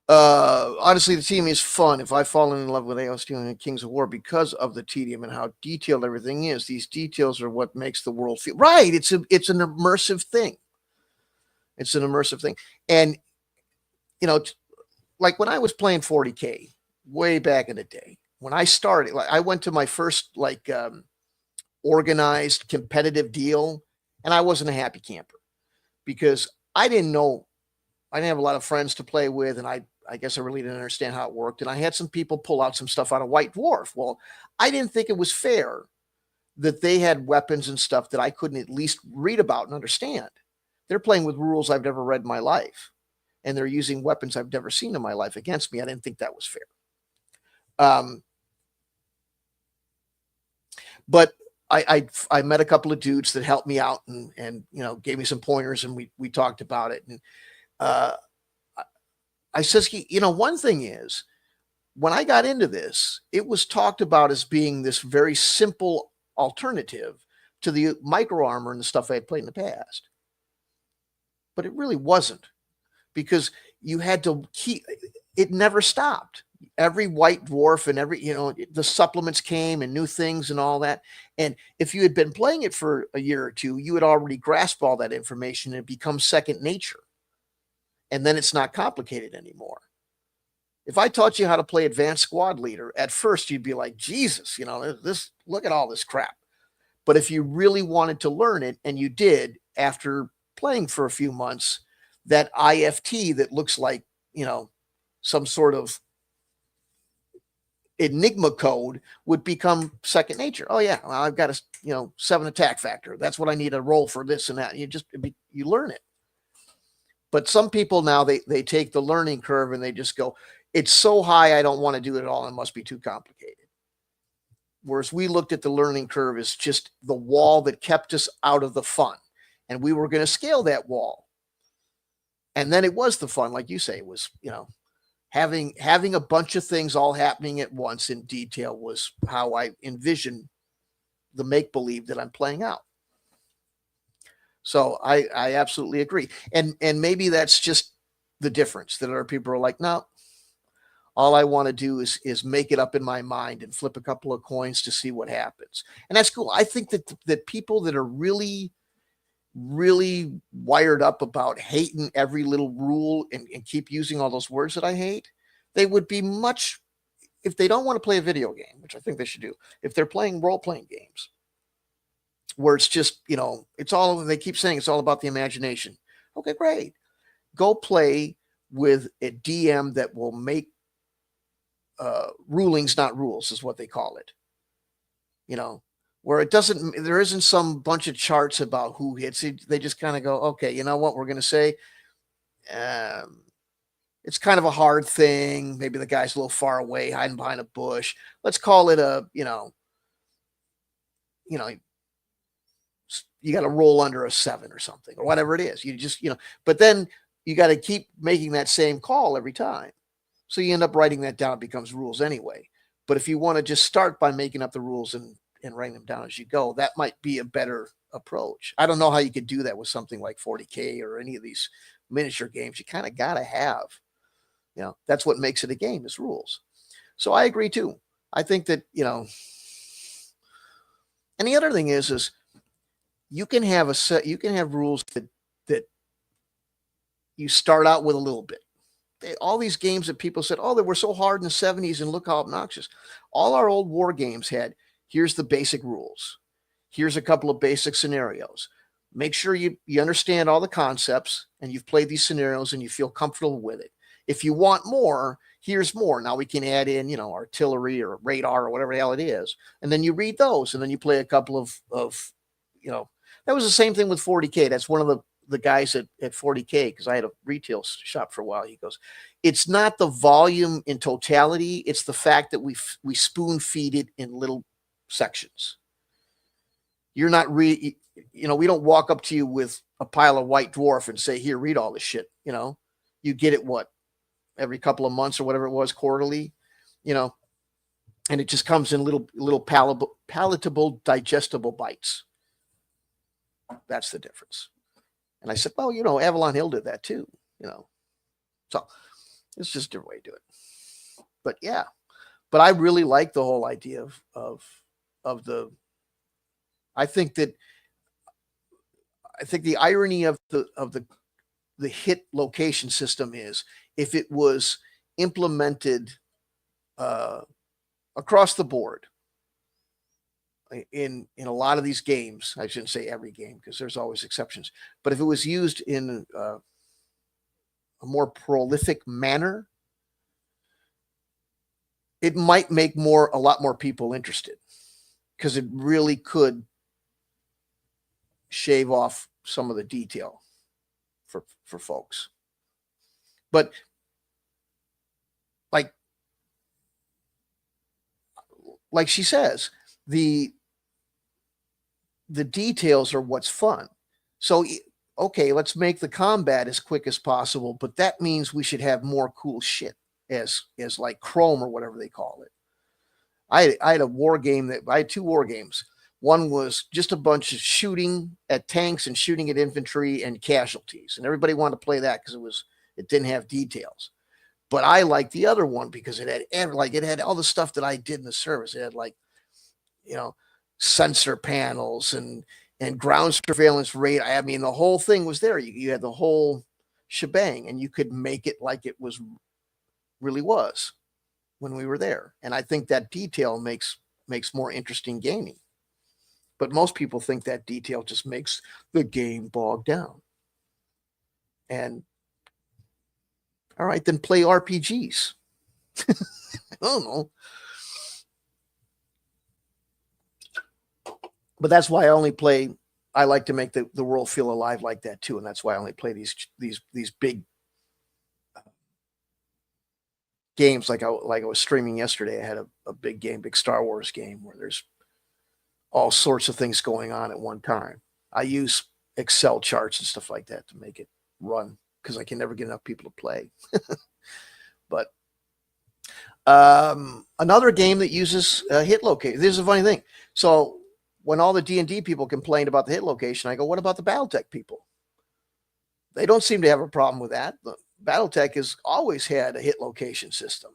Honestly, the team is fun. If I've fallen in love with AOS and Kings of War because of the tedium and how detailed everything is, these details are what makes the world feel right. It's an immersive thing. It's an immersive thing. And, like when I was playing 40K way back in the day, when I started, I went to my first organized competitive deal, and I wasn't a happy camper because I didn't have a lot of friends to play with, and I guess I really didn't understand how it worked. And I had some people pull out some stuff out of White Dwarf. Well, I didn't think it was fair that they had weapons and stuff that I couldn't at least read about and understand. They're playing with rules I've never read in my life, and they're using weapons I've never seen in my life against me. I didn't think that was fair. But I met a couple of dudes that helped me out and gave me some pointers, and we talked about it. And I says, one thing is, when I got into this, it was talked about as being this very simple alternative to the micro armor and the stuff I had played in the past. But it really wasn't, because you had to keep it, never stopped. Every white dwarf and every, the supplements came and new things and all that. And if you had been playing it for a year or two, you had already grasped all that information and it becomes second nature. And then it's not complicated anymore. If I taught you how to play advanced squad leader, at first you'd be like, Jesus, this, look at all this crap. But if you really wanted to learn it, and you did after playing for a few months, that IFT that looks like, some sort of enigma code would become second nature. Oh yeah, well, I've got a 7 attack factor. That's what I need to roll for this and that. You learn it. But some people now, they take the learning curve and they just go, it's so high, I don't want to do it at all. It must be too complicated. Whereas we looked at the learning curve as just the wall that kept us out of the fun. And we were going to scale that wall. And then it was the fun, like you say, it was, having a bunch of things all happening at once in detail was how I envisioned the make-believe that I'm playing out. So I absolutely agree. And maybe that's just the difference, that other people are like, no, all I want to do is make it up in my mind and flip a couple of coins to see what happens. And that's cool. I think that people that are really, really wired up about hating every little rule and keep using all those words that I hate, they would be much, if they don't want to play a video game, which I think they should do, if they're playing role-playing games, where it's just, it's all, they keep saying it's all about the imagination. Okay, great. Go play with a DM that will make rulings, not rules, is what they call it. Where there isn't some bunch of charts about who hits it. They just kind of go, okay, you know what we're going to say? It's kind of a hard thing. Maybe the guy's a little far away, hiding behind a bush. Let's call it you got to roll under a 7 or something, or whatever it is. You just, but then you got to keep making that same call every time. So you end up writing that down. It becomes rules anyway. But if you want to just start by making up the rules and writing them down as you go, that might be a better approach. I don't know how you could do that with something like 40K or any of these miniature games. You kind of got to have, that's what makes it a game, is rules. So I agree too. I think that, and the other thing is you can have rules that you start out with a little bit. All these games that people said, oh, they were so hard in the 70s and look how obnoxious. All our old war games had, here's the basic rules. Here's a couple of basic scenarios. Make sure you understand all the concepts and you've played these scenarios and you feel comfortable with it. If you want more, here's more. Now we can add in, artillery or radar or whatever the hell it is. And then you read those and then you play a couple of that was the same thing with 40K. That's one of the guys at 40K, because I had a retail shop for a while. He goes, it's not the volume in totality. It's the fact that we spoon feed it in little sections. You're not we don't walk up to you with a pile of white dwarf and say, here, read all this shit. You get it every couple of months or whatever it was, quarterly, and it just comes in little palatable, digestible bites. That's the difference. And I said, well, Avalon Hill did that too, So it's just a different way to do it. But yeah, but I really like the whole idea of I think the irony of the hit location system is, if it was implemented across the board in a lot of these games, I shouldn't say every game because there's always exceptions, but if it was used in a more prolific manner, it might make a lot more people interested, because it really could shave off some of the detail for folks. But like she says, the details are what's fun. So, okay, let's make the combat as quick as possible, but that means we should have more cool shit as like Chrome or whatever they call it. I had a war game that I had 2 war games. One was just a bunch of shooting at tanks and shooting at infantry and casualties, and everybody wanted to play that because it didn't have details. But I liked the other one because it had all the stuff that I did in the service. It had like, you know, sensor panels and ground surveillance radar. I mean, the whole thing was there. You had the whole shebang, and you could make it like it really was when we were there. And I think that detail makes more interesting gaming. But most people think that detail just makes the game bog down. And all right, then play RPGs. I don't know. But that's why I like to make the world feel alive like that too. And that's why I only play these big games like I was streaming yesterday. I had a big game, big Star Wars game where there's all sorts of things going on at one time. I use Excel charts and stuff like that to make it run because I can never get enough people to play. But another game that uses hit location. This is a funny thing. So when all the D&D people complained about the hit location, I go, what about the Battletech people? They don't seem to have a problem with that. Battletech has always had a hit location system.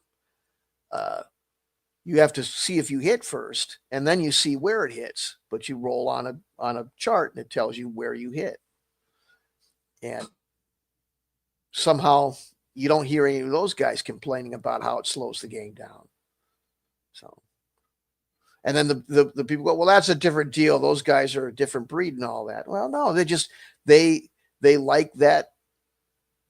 You have to see if you hit first, and then you see where it hits. But you roll on a chart, and it tells you where you hit. And somehow you don't hear any of those guys complaining about how it slows the game down. So, and then the people go, well, that's a different deal. Those guys are a different breed and all that. Well, no, they like that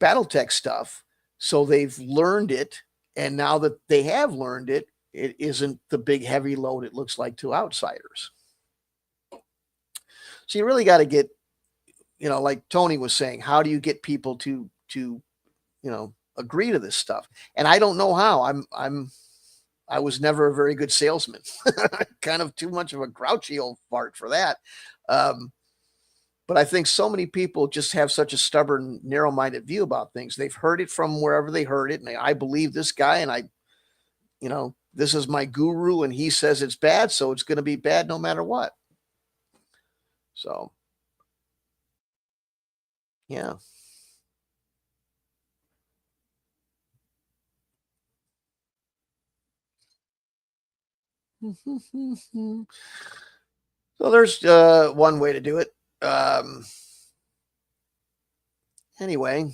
Battletech stuff, so they've learned it, and now that they have learned it, it isn't the big heavy load it looks like to outsiders. So you really got to get, like Tony was saying, how do you get people to agree to this stuff? And I don't know how. I was never a very good salesman. Kind of too much of a grouchy old fart for that. But I think so many people just have such a stubborn, narrow-minded view about things. They've heard it from wherever they heard it, and I believe this guy, and this is my guru, and he says it's bad, so it's going to be bad no matter what. So, yeah. So there's one way to do it. Anyway,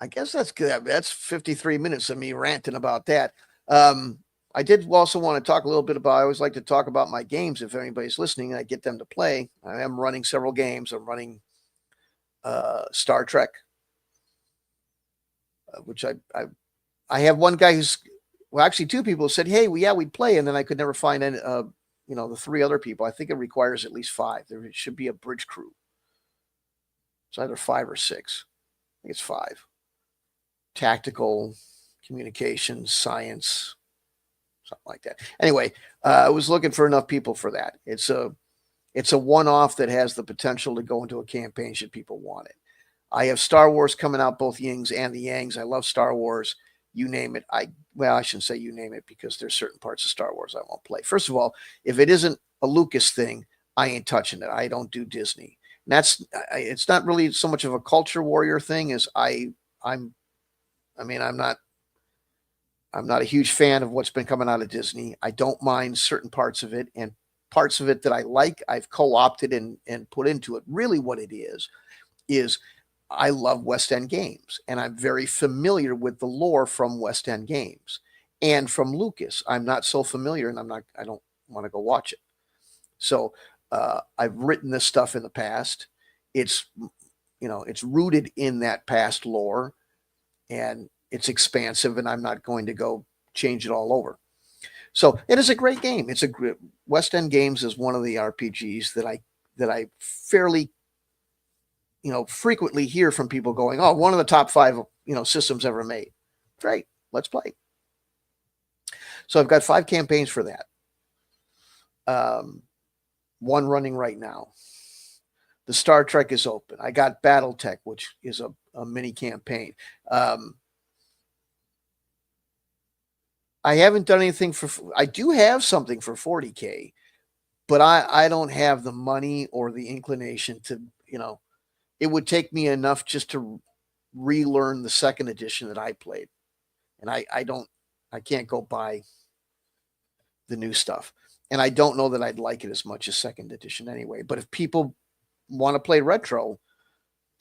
I guess that's good. That's 53 minutes of me ranting about that. I did also want to talk a little bit about, I always like to talk about my games. If anybody's listening, I get them to play. I am running several games. I'm running Star Trek, which I have one guy who's, well, actually 2 people said, hey, well, yeah, we'd play. And then I could never find any, the 3 other people. I think it requires at least 5. There should be a bridge crew. It's either 5 or 6. I think it's 5. Tactical, communications, science, something like that. Anyway, I was looking for enough people for that. It's a one-off that has the potential to go into a campaign should people want it. I have Star Wars coming out, both yings and the yangs. I love Star Wars. You name it. I shouldn't say you name it, because there's certain parts of Star Wars I won't play. First of all, if it isn't a Lucas thing, I ain't touching it. I don't do Disney. And it's not really so much of a culture warrior thing as I'm not a huge fan of what's been coming out of Disney. I don't mind certain parts of it, and parts of it that I like, I've co-opted and put into it. Really what it is I love West End games, and I'm very familiar with the lore from West End games and from Lucas. I'm not so familiar, and I don't want to go watch it. So I've written this stuff in the past. It's rooted in that past lore, and it's expansive, and I'm not going to go change it all over. So it is a great game. It's a great, West End Games is one of the RPGs that I fairly, frequently hear from people going, oh, one of the top 5, systems ever made. Great. Let's play. So I've got 5 campaigns for that. One running right now. The Star Trek is open. I got BattleTech, which is a mini campaign. I haven't done anything for. I do have something for 40K, but I don't have the money or the inclination to. It would take me enough just to relearn the second edition that I played, and I can't go buy the new stuff, and I don't know that I'd like it as much as second edition anyway. But if people want to play retro,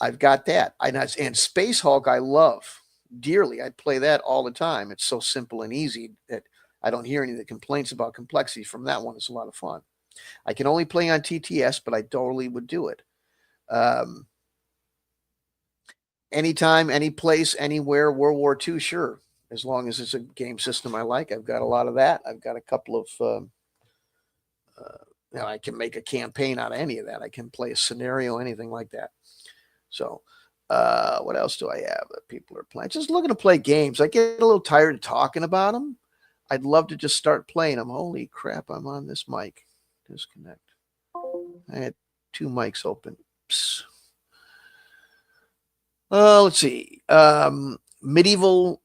I've got that. And Space Hulk I love dearly. I play that all the time. It's so simple and easy that I don't hear any of the complaints about complexity from that one. It's a lot of fun. I can only play on TTS, but I totally would do it. Anytime, any place, anywhere, World War II, sure. As long as it's a game system I like. I've got a lot of that. I've got a couple of I can make a campaign out of any of that. I can play a scenario, anything like that. So, what else do I have that people are playing? Just looking to play games. I get a little tired of talking about them. I'd love to just start playing them. Holy crap, I'm on this mic. Disconnect. I had two mics open. Let's see. Medieval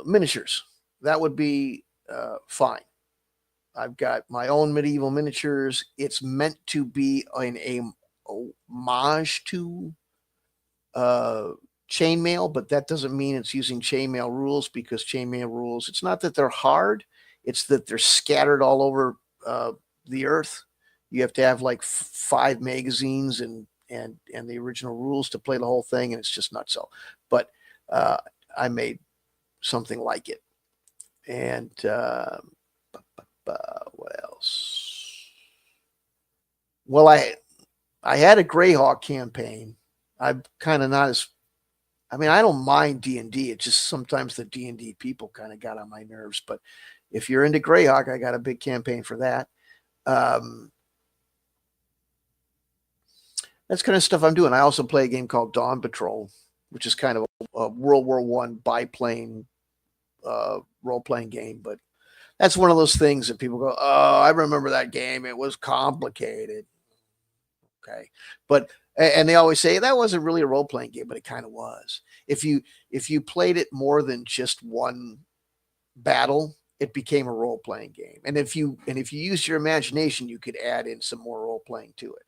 miniatures. That would be fine. I've got my own medieval miniatures. It's meant to be a homage to chainmail, but that doesn't mean it's using chainmail rules, because chainmail rules, it's not that they're hard, it's that they're scattered all over the earth. You have to have like 5 magazines and the original rules to play the whole thing, and it's just nutso. But I made something like it. And what else? Well, I had a Greyhawk campaign. I'm kind of not as, I mean, I don't mind D&D. It's just sometimes the D&D people kind of got on my nerves. But if you're into Greyhawk, I got a big campaign for that. That's kind of stuff I'm doing. I also play a game called Dawn Patrol, which is kind of a World War I biplane role-playing game. But that's one of those things that people go, oh, I remember that game. It was complicated. Okay. But, and they always say that wasn't really a role-playing game, but it kind of was. If you played it more than just one battle, it became a role-playing game. And if you used your imagination, you could add in some more role-playing to it.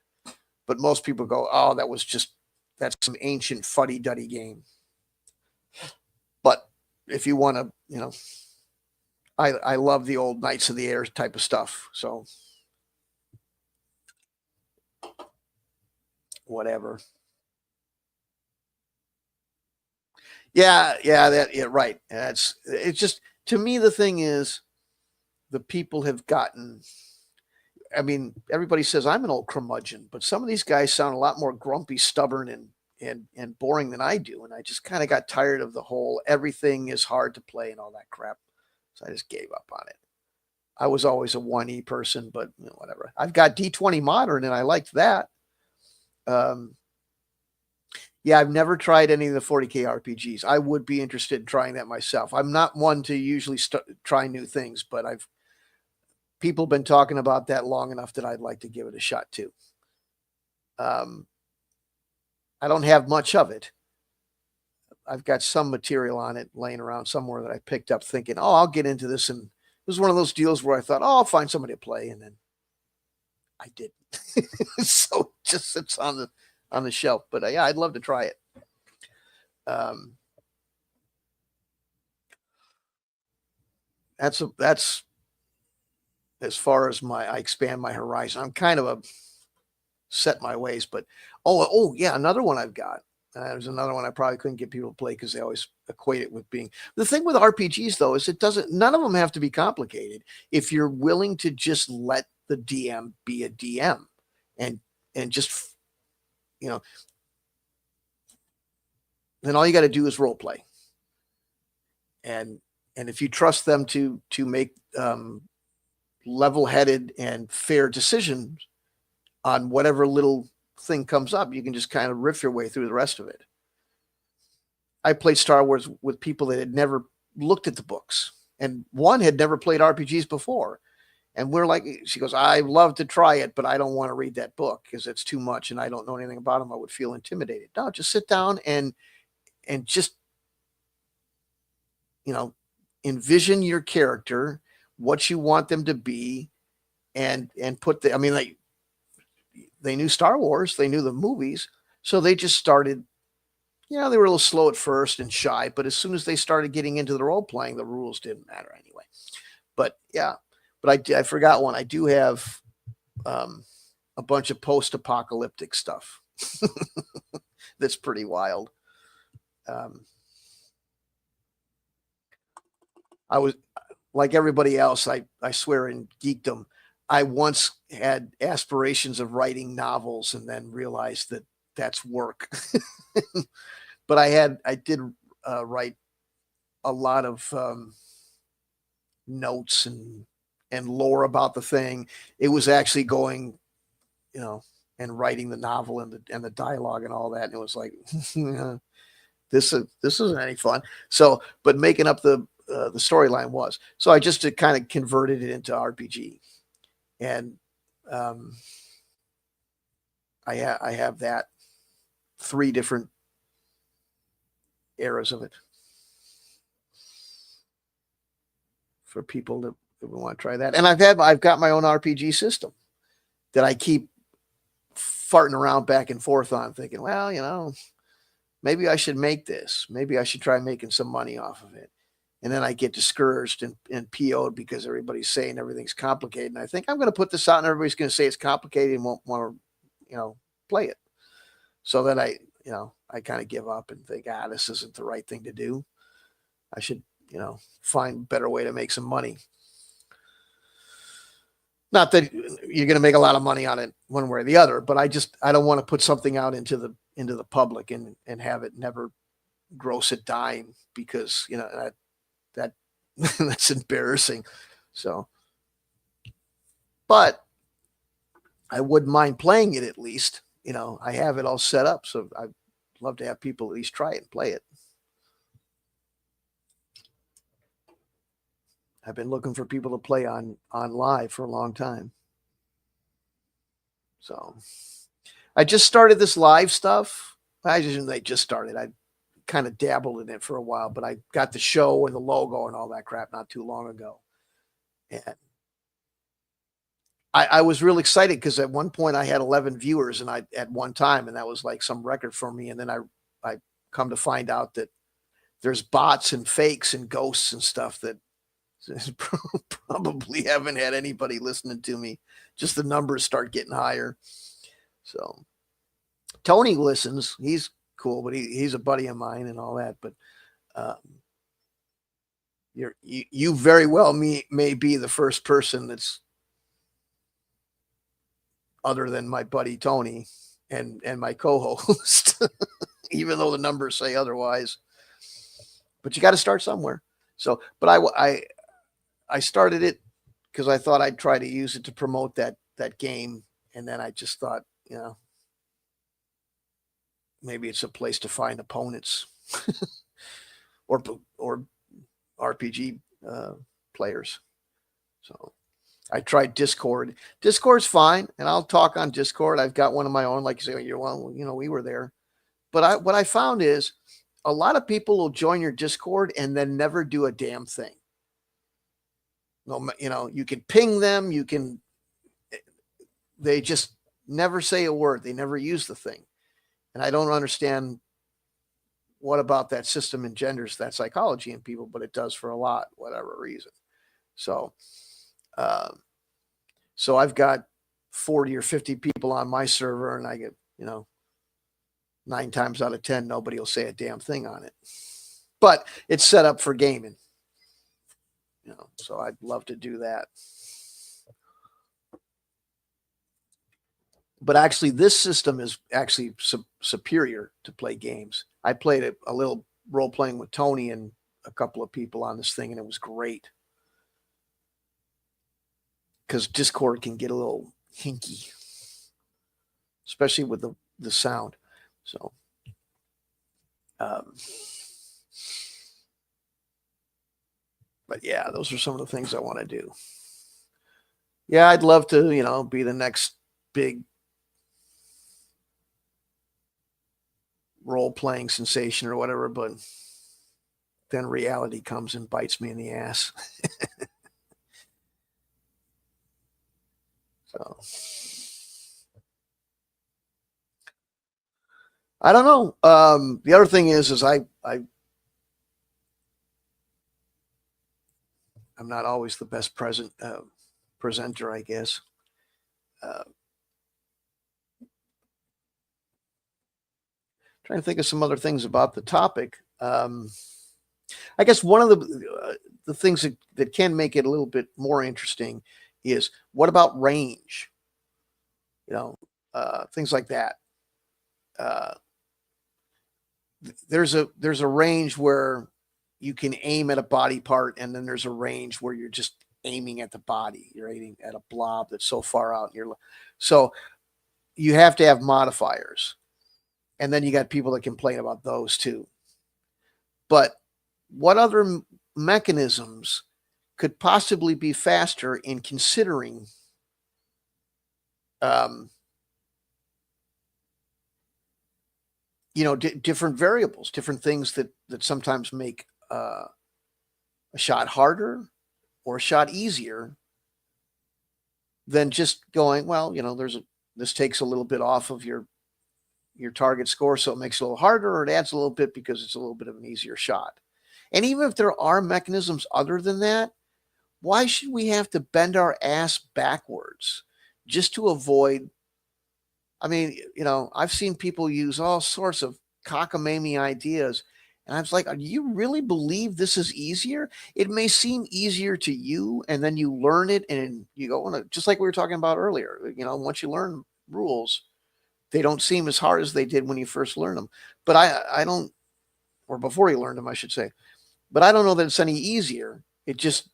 But most people go, oh, that's some ancient fuddy-duddy game. But if you want to, I love the old Knights of the Air type of stuff. So whatever. Yeah, right. It's just, to me, the thing is, the people have gotten, I mean, everybody says I'm an old curmudgeon, but some of these guys sound a lot more grumpy, stubborn, and boring than I do. And I just kind of got tired of the whole everything is hard to play and all that crap. So I just gave up on it. I was always a 1E person, but whatever. I've got D20 Modern, and I liked that. Yeah, I've never tried any of the 40K RPGs. I would be interested in trying that myself. I'm not one to usually try new things, but people have been talking about that long enough that I'd like to give it a shot too. I don't have much of it. I've got some material on it laying around somewhere that I picked up thinking, oh, I'll get into this. And it was one of those deals where I thought, oh, I'll find somebody to play. And then I didn't. So it just sits on the shelf. But yeah, I'd love to try it. That's as far as I expand my horizon. I'm kind of set my ways, but oh yeah, another one I've got. There's another one I probably couldn't get people to play because they always equate it with being. The thing with RPGs though is none of them have to be complicated if you're willing to just let the DM be a DM and just then all you got to do is role play. And if you trust them to make level-headed and fair decisions on whatever little thing comes up, you can just kind of riff your way through the rest of it. I played Star Wars with people that had never looked at the books, and one had never played RPGs before. And we're like, she goes, I love to try it, but I don't want to read that book because it's too much and I don't know anything about them. I would feel intimidated. No, just sit down and just, you know, envision your character, what you want them to be, and put the, I mean, they knew Star Wars, they knew the movies, so they just started. They were a little slow at first and shy, but as soon as they started getting into the role playing, the rules didn't matter anyway. But yeah, but I forgot one. I do have a bunch of post-apocalyptic stuff that's pretty wild. Um, I was like everybody else. I swear in geekdom, I once had aspirations of writing novels and then realized that that's work. But I did write a lot of notes and lore about the thing. It was actually going, you know, and writing the novel and the dialogue and all that. And it was like, this isn't any fun. So, but making up the storyline was. So I just kind of converted it into RPG, and um, I have that 3 different eras of it for people that want to try that. And I've got my own RPG system that I keep farting around back and forth on, thinking, well, maybe I should make this. Maybe I should try making some money off of it. And then I get discouraged and PO'd because everybody's saying everything's complicated. And I think I'm going to put this out and everybody's going to say it's complicated and won't want to, play it. So then I kind of give up and think, this isn't the right thing to do. I should, find a better way to make some money. Not that you're going to make a lot of money on it one way or the other, but I don't want to put something out into the public and have it never gross a dime because, that that's embarrassing. So, but I wouldn't mind playing it at least. I have it all set up, so I'd love to have people at least try it and play it. I've been looking for people to play on live for a long time. So I just started this live stuff. I just started. I kind of dabbled in it for a while, but I got the show and the logo and all that crap not too long ago. And I was real excited because at one point I had 11 viewers and at one time, and that was like some record for me. And then I come to find out that there's bots and fakes and ghosts and stuff that probably haven't had anybody listening to me. Just the numbers start getting higher. So Tony listens. He's cool, but he's a buddy of mine and all that. But you very well may be the first person that's other than my buddy Tony and my co-host, even though the numbers say otherwise. But you got to start somewhere. So, but I started it because I thought I'd try to use it to promote that game, and then I just thought, maybe it's a place to find opponents or RPG players. So I tried Discord. Discord's fine, and I'll talk on Discord. I've got one of my own, like you say, we were there. But what I found is a lot of people will join your Discord and then never do a damn thing. No, you can ping them. They just never say a word. They never use the thing. And I don't understand what about that system engenders that psychology in people, but it does for a lot, whatever reason. So, so I've got 40 or 50 people on my server, and I get, 9 times out of 10, nobody will say a damn thing on it. But it's set up for gaming. So I'd love to do that. But actually, this system is actually superior to play games. I played a little role playing with Tony and a couple of people on this thing, and it was great. Because Discord can get a little hinky, especially with the sound. So, but yeah, those are some of the things I want to do. Yeah, I'd love to, be the next big role playing sensation or whatever, but then reality comes and bites me in the ass. So I don't know. The other thing is I'm not always the best presenter, I guess. Uh, Trying to think of some other things about the topic. I guess one of the things that can make it a little bit more interesting is what about range? Things like that. Uh, there's a range where you can aim at a body part, and then there's a range where you're just aiming at the body. You're aiming at a blob that's so far out. So you have to have modifiers, and then you got people that complain about those too. But what other mechanisms could possibly be faster in considering um, different variables, different things that sometimes make a shot harder or a shot easier than just going, well, this takes a little bit off of your target score, so it makes it a little harder, or it adds a little bit because it's a little bit of an easier shot. And even if there are mechanisms other than that, why should we have to bend our ass backwards just to avoid? I mean, I've seen people use all sorts of cockamamie ideas. And I was like, do you really believe this is easier? It may seem easier to you, and then you learn it and you go, just like we were talking about earlier. Once you learn rules, they don't seem as hard as they did when you first learned them. But I don't, or before you learned them, I should say. But I don't know that it's any easier. It just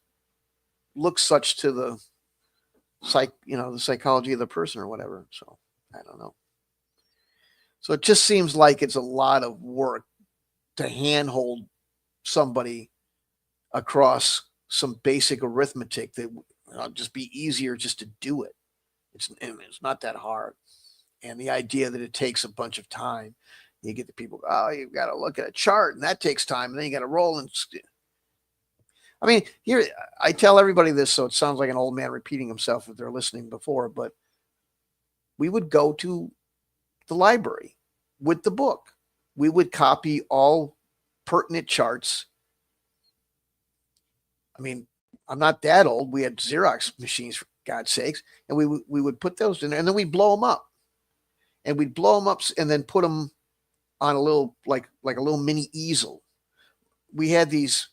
looks such to the the psychology of the person or whatever. So I don't know. So it just seems like it's a lot of work to handhold somebody across some basic arithmetic that just be easier just to do it. It's not that hard. And the idea that it takes a bunch of time, you get the people, oh, you've got to look at a chart and that takes time. And then you got to roll. And I mean, here, I tell everybody this, so it sounds like an old man repeating himself if they're listening before, but we would go to the library with the book. We would copy all pertinent charts. I mean, I'm not that old. We had Xerox machines, for God's sakes, and we would put those in there, and then we'd blow them up. And we'd blow them up and then put them on a little, like a little mini easel. We had these,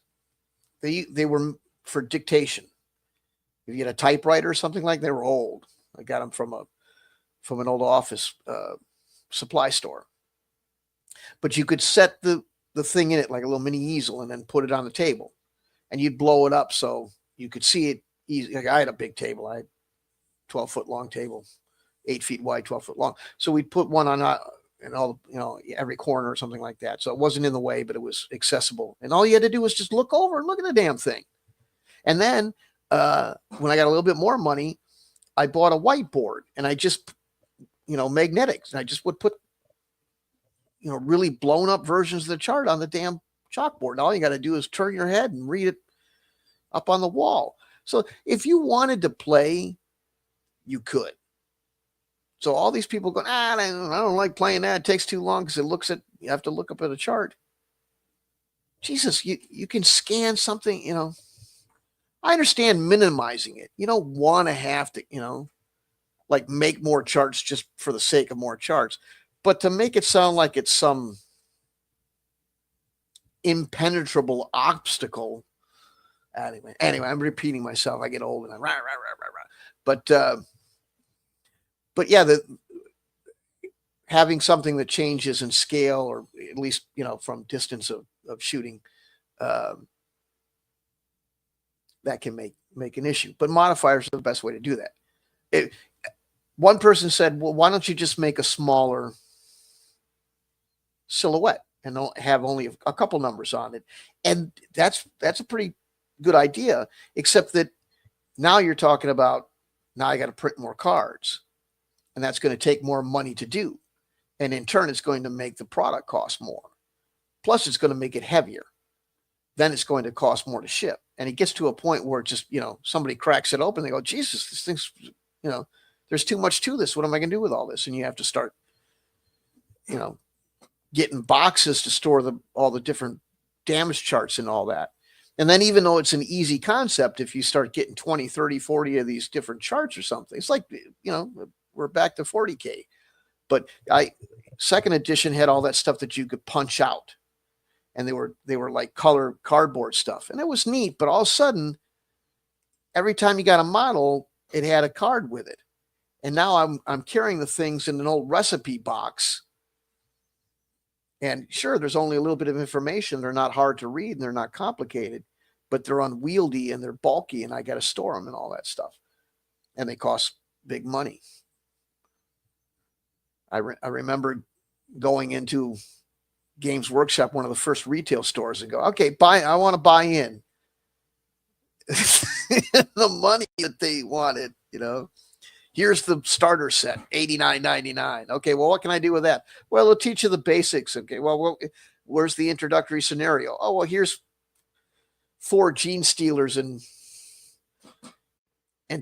they were for dictation. If you had a typewriter or something like, they were old. I got them from an old office supply store. But you could set the thing in it like a little mini easel and then put it on the table. And you'd blow it up so you could see it easy. Like I had a big table. I had 12-foot long table, 8 feet wide, 12-foot long. So we'd put one on in all, every corner or something like that. So it wasn't in the way, but it was accessible. And all you had to do was just look over and look at the damn thing. And then when I got a little bit more money, I bought a whiteboard and I just, magnetics. And I just would put, really blown up versions of the chart on the damn chalkboard. And all you got to do is turn your head and read it up on the wall. So if you wanted to play, you could. So all these people going, I don't like playing that. It takes too long because you have to look up at a chart. Jesus, you can scan something, I understand minimizing it. You don't want to have to, like make more charts just for the sake of more charts. But to make it sound like it's some impenetrable obstacle. Anyway, I'm repeating myself. I get old and rah. But yeah, having something that changes in scale, or at least from distance of shooting, that can make an issue. But modifiers are the best way to do that. One person said, "Well, why don't you just make a smaller silhouette and have only a couple numbers on it?" And that's a pretty good idea, except that now you're talking about Now I got to print more cards, and that's going to take more money to do. And in turn, it's going to make the product cost more. Plus, it's going to make it heavier. Then it's going to cost more to ship. And it gets to a point where it just, somebody cracks it open. They go, Jesus, this thing's, there's too much to this. What am I going to do with all this? And you have to start, getting boxes to store all the different damage charts and all that. And then even though it's an easy concept, if you start getting 20, 30, 40 of these different charts or something, it's like, we're back to 40K. But second edition had all that stuff that you could punch out. And they were like color cardboard stuff. And it was neat, but all of a sudden, every time you got a model, it had a card with it. And now I'm carrying the things in an old recipe box. And sure, there's only a little bit of information. They're not hard to read and they're not complicated, but they're unwieldy and they're bulky and I got to store them and all that stuff. And they cost big money. I remember going into Games Workshop, one of the first retail stores, and go, okay, I want to buy in. The money that they wanted, here's the starter set, $89.99. Okay, well, what can I do with that? Well, it'll teach you the basics. Okay, well, where's the introductory scenario? Oh, well, here's 4 Gene Stealers and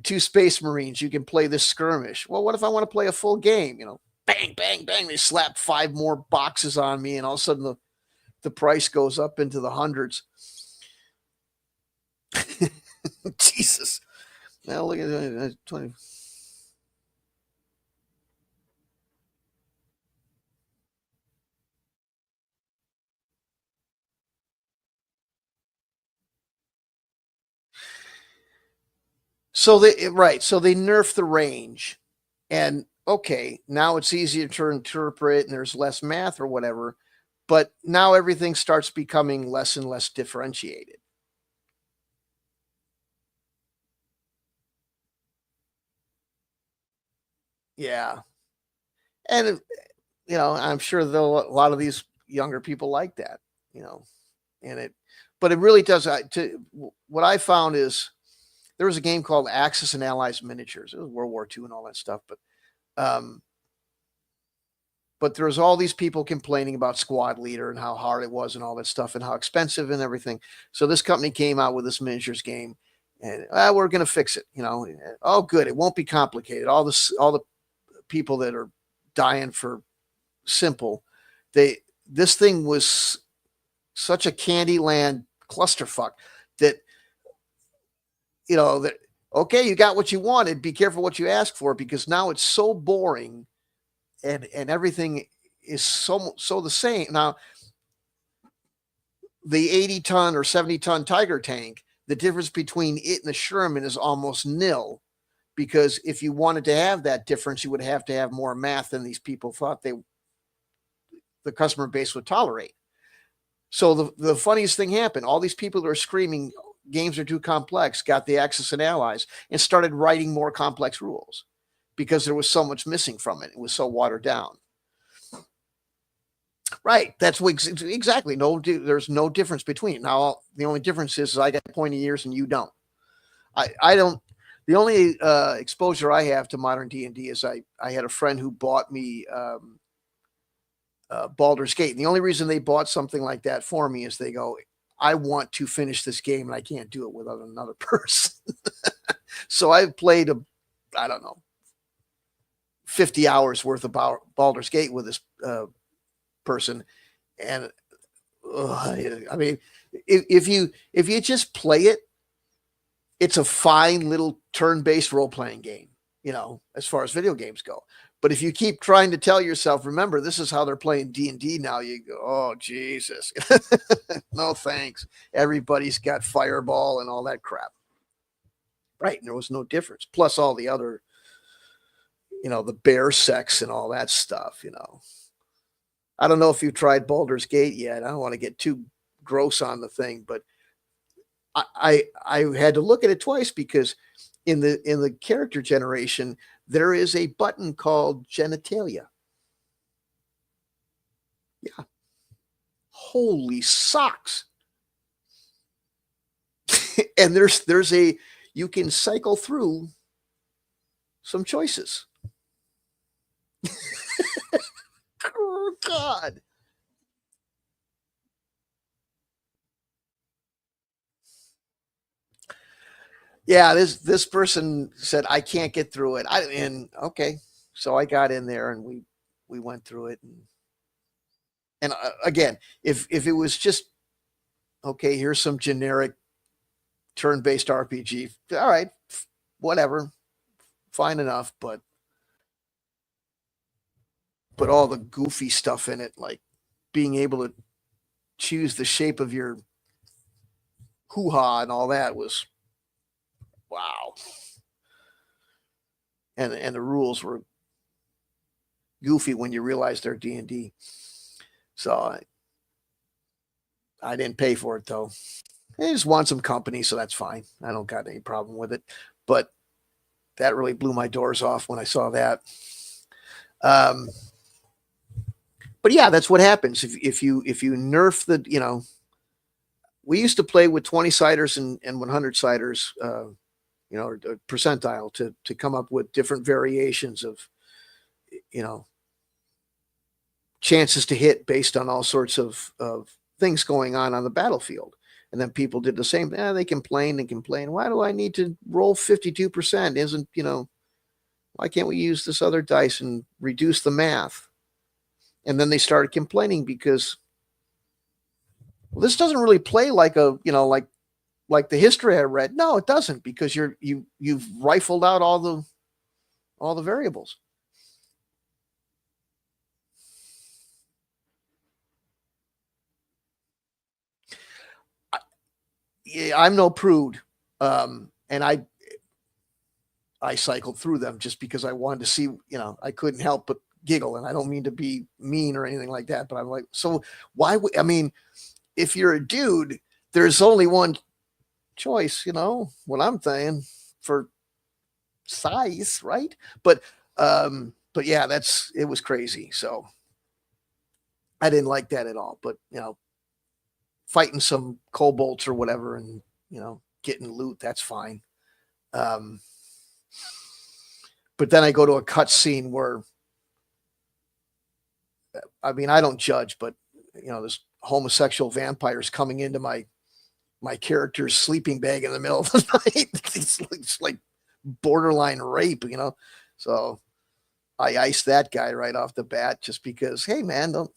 2 Space Marines. You can play this skirmish. Well, what if I want to play a full game? Bang, bang, bang. They slap 5 more boxes on me, and all of a sudden the price goes up into the hundreds. Jesus. Now look at 20. So they nerf the range, and okay, now it's easier to interpret and there's less math or whatever, but now everything starts becoming less and less differentiated. Yeah. And, I'm sure though a lot of these younger people like that, and but it really does. What I found is there was a game called Axis and Allies Miniatures. It was World War II and all that stuff, um, but there's all these people complaining about Squad Leader and how hard it was and all that stuff and how expensive and everything. So this company came out with this miniatures game, and we're going to fix it. Oh, good. It won't be complicated. All the people that are dying for simple, this thing was such a Candyland clusterfuck that okay, you got what you wanted. Be careful what you ask for, because now it's so boring. And everything is so the same. Now, the 80-ton or 70-ton Tiger tank, the difference between it and the Sherman is almost nil, because if you wanted to have that difference, you would have to have more math than these people thought the customer base would tolerate. So the funniest thing happened. All these people that are screaming games are too complex got the Axis and Allies and started writing more complex rules, because there was so much missing from it. It was so watered down. Right. That's what exactly. No, there's no difference between it. Now, the only difference is I got pointy ears and you don't. I don't. The only exposure I have to modern D&D is I had a friend who bought me Baldur's Gate. And the only reason they bought something like that for me is they go, I want to finish this game and I can't do it without another person. So I've played I don't know, 50 hours worth of Baldur's Gate with this person. And I mean, if you just play it, it's a fine little turn-based role-playing game, as far as video games go. But if you keep trying to tell yourself, remember, this is how they're playing D&D now, you go, oh, Jesus. No, thanks. Everybody's got Fireball and all that crap. Right. And there was no difference. Plus all the other, the bear sex and all that stuff, I don't know if you tried Baldur's Gate yet. I don't want to get too gross on the thing, but I had to look at it twice, because in the character generation, there is a button called genitalia. Yeah. Holy socks. And you can cycle through some choices. Oh, God. Yeah, this person said I can't get through it. And okay, so I got in there and we went through it. And again, if it was just okay, here's some generic turn-based RPG. All right, whatever, fine enough. But all the goofy stuff in it, like being able to choose the shape of your hoo ha and all that, was wow. And the rules were goofy when you realize they're D&D. So I didn't pay for it though. I just want some company, so that's fine. I don't got any problem with it. But that really blew my doors off when I saw that. Um, but yeah, that's what happens if you nerf the, we used to play with 20-siders and 100-siders, or percentile to come up with different variations of, you know, chances to hit based on all sorts of things going on the battlefield. And then people did the same. They complained and complained. Why do I need to roll 52%? Why can't we use this other dice and reduce the math? And then they started complaining because, well, this doesn't really play like like the history I read. No, it doesn't, because you've rifled out all the variables. I'm no prude, and I cycled through them just because I wanted to see. I couldn't help but giggle, and I don't mean to be mean or anything like that, but I'm like, so why would I mean, if you're a dude, there's only one choice, what I'm saying, for size, right? But yeah, it was crazy. So I didn't like that at all. But fighting some kobolds or whatever, and getting loot, that's fine. Um, but then I go to a cut scene where, I mean, I don't judge, but this homosexual vampires coming into my character's sleeping bag in the middle of the night. It's like borderline rape, So I iced that guy right off the bat, just because, hey man, don't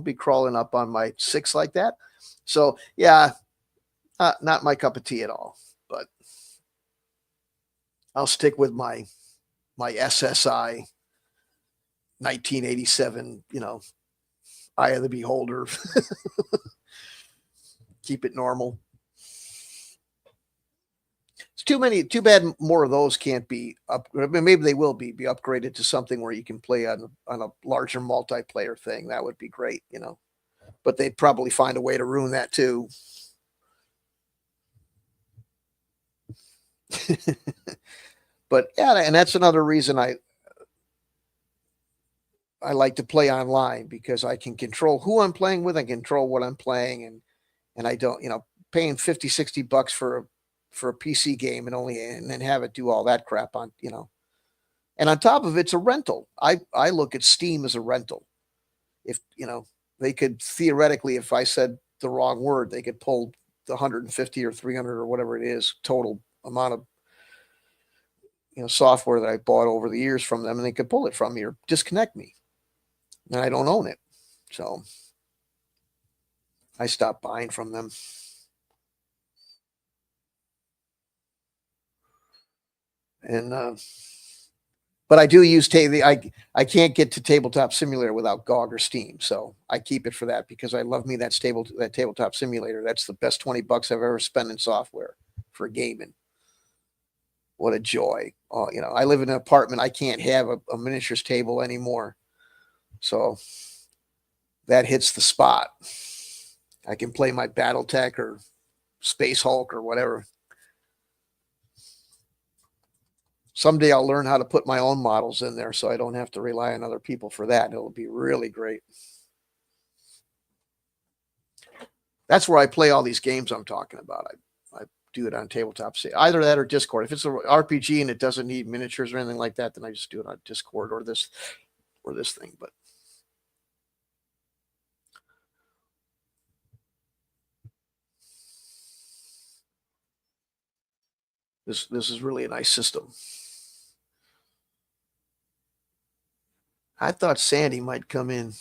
be crawling up on my six like that. So yeah, not my cup of tea at all. But I'll stick with my SSI 1987, Eye of the Beholder. Keep it normal. It's too bad more of those can't be up. I mean, maybe they will be upgraded to something where you can play on a larger multiplayer thing. That would be great, But they'd probably find a way to ruin that too. But yeah, and that's another reason I like to play online, because I can control who I'm playing with and control what I'm playing, and I don't, paying 50, $60 for a PC game and then have it do all that crap on, and on top of it's a rental. I look at Steam as a rental. If, they could theoretically, if I said the wrong word, they could pull the 150 or 300 or whatever it is total amount of, software that I bought over the years from them, and they could pull it from me or disconnect me. And I don't own it. So I stopped buying from them. And but I do use I can't get to Tabletop Simulator without GOG or Steam, so I keep it for that, because I love me that Tabletop Simulator. That's the best $20 I've ever spent in software for gaming. What a joy! Oh, I live in an apartment. I can't have a miniatures table anymore, so that hits the spot. I can play my BattleTech or Space Hulk or whatever. Someday I'll learn how to put my own models in there, so I don't have to rely on other people for that. It'll be really great. That's where I play all these games I'm talking about. I do it on tabletop. Either that or Discord. If it's an RPG and it doesn't need miniatures or anything like that, then I just do it on Discord or this thing. But this is really a nice system. I thought Sandy might come in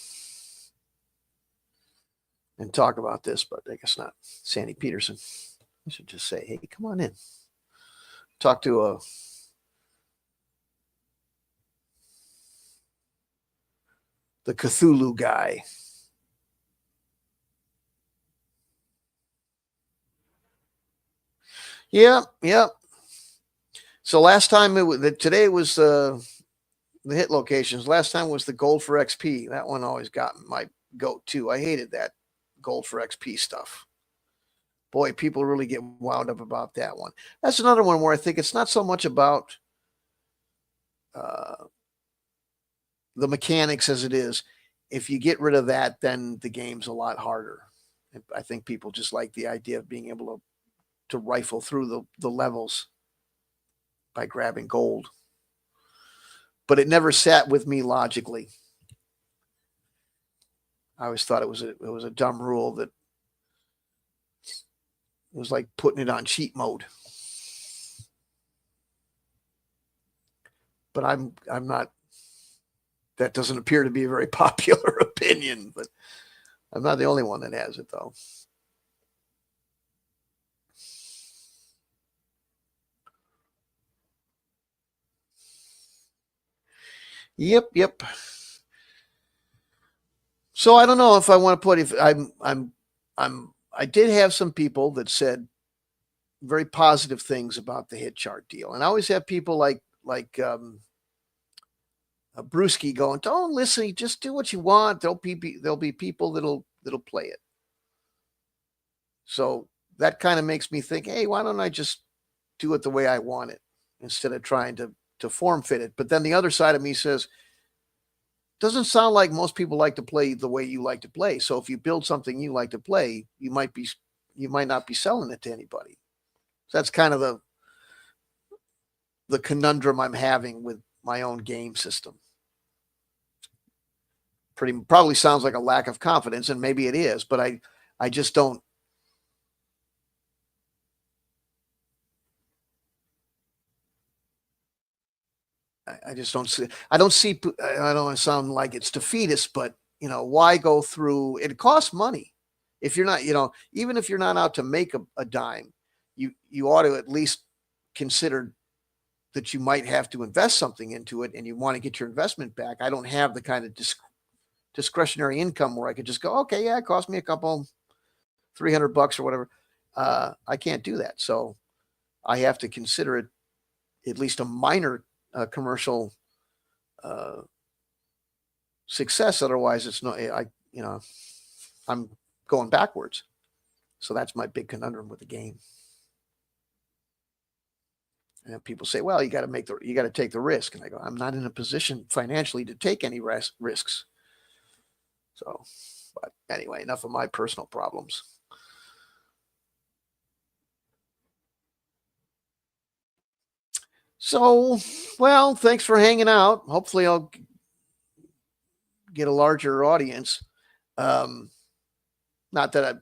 and talk about this, but I guess not. Sandy Peterson. I should just say, hey, come on in. Talk to the Cthulhu guy. Yeah. So last time today was the hit locations. Last time was the gold for XP. That one always got my goat too. I hated that gold for XP stuff. Boy, people really get wound up about that one. That's another one where I think it's not so much about the mechanics as it is. If you get rid of that, then the game's a lot harder. I think people just like the idea of being able to rifle through the levels by grabbing gold. But it never sat with me logically. I always thought it was a dumb rule that was like putting it on cheat mode. But I'm not. That doesn't appear to be a very popular opinion, but I'm not the only one that has it, though. Yep. So I don't know if I want to put if I did have some people that said very positive things about the hit chart deal, and I always have people like Brewski going, "Don't listen, just do what you want. There'll be people that'll play it." So that kind of makes me think, hey, why don't I just do it the way I want it instead of trying to form fit it? But then the other side of me says, doesn't sound like most people like to play the way you like to play. So if you build something you like to play, you might not be selling it to anybody. So that's kind of the conundrum I'm having with my own game system. Probably sounds like a lack of confidence, and maybe it is, but I just don't. I just don't see. I don't see. I don't want to sound like it's defeatist, but why go through? It costs money. If you're not, even if you're not out to make a dime, you ought to at least consider that you might have to invest something into it, and you want to get your investment back. I don't have the kind of discretionary income where I could just go, okay, yeah, it cost me a couple $300 or whatever. I can't do that, so I have to consider it at least a minor commercial success. Otherwise, it's not. I'm going backwards. So that's my big conundrum with the game. And people say, "Well, you got to take the risk," and I go, "I'm not in a position financially to take any risks." So, but anyway, enough of my personal problems. So, well, thanks for hanging out. Hopefully, I'll get a larger audience. Not that I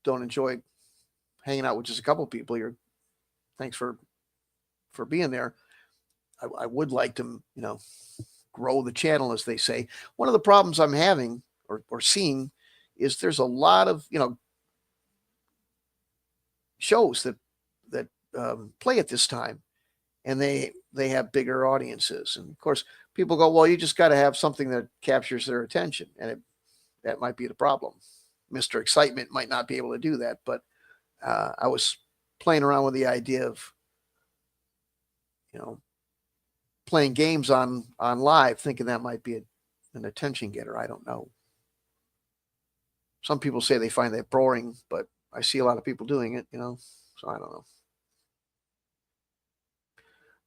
don't enjoy hanging out with just a couple of people here. Thanks for being there. I would like to, grow the channel, as they say. One of the problems I'm having or seeing is there's a lot of, shows that play at this time, and they have bigger audiences. And of course, people go, well, you just got to have something that captures their attention, and that might be the problem. Mr. Excitement might not be able to do that, but I was playing around with the idea of, playing games on live, thinking that might be an attention getter. I don't know. Some people say they find that boring, but I see a lot of people doing it, so I don't know.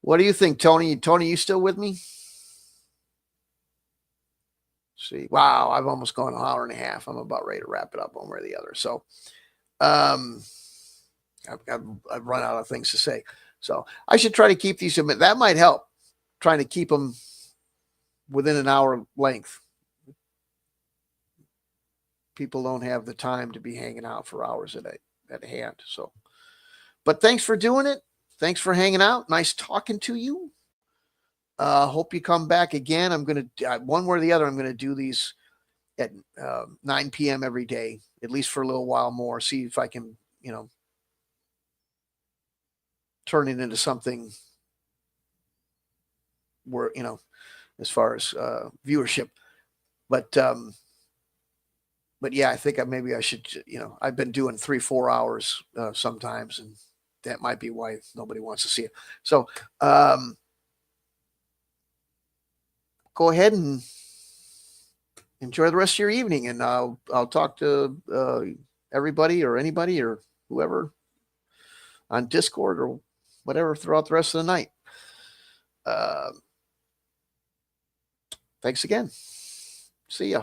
What do you think, Tony? Tony, you still with me? See, wow, I've almost gone an hour and a half. I'm about ready to wrap it up one way or the other. So, I've run out of things to say. So I should try to keep these. That might help. Trying to keep them within an hour length. People don't have the time to be hanging out for hours at hand. So, but thanks for doing it. Thanks for hanging out. Nice talking to you. Hope you come back again. I'm going to, one way or the other, I'm going to do these at 9 p.m. every day, at least for a little while more. See if I can, turn it into something where, as far as viewership. But yeah, I think maybe I should, I've been doing 3-4 hours sometimes, and that might be why nobody wants to see it. So go ahead and enjoy the rest of your evening, and I'll talk to everybody or anybody or whoever on Discord or whatever throughout the rest of the night. Thanks again. See ya.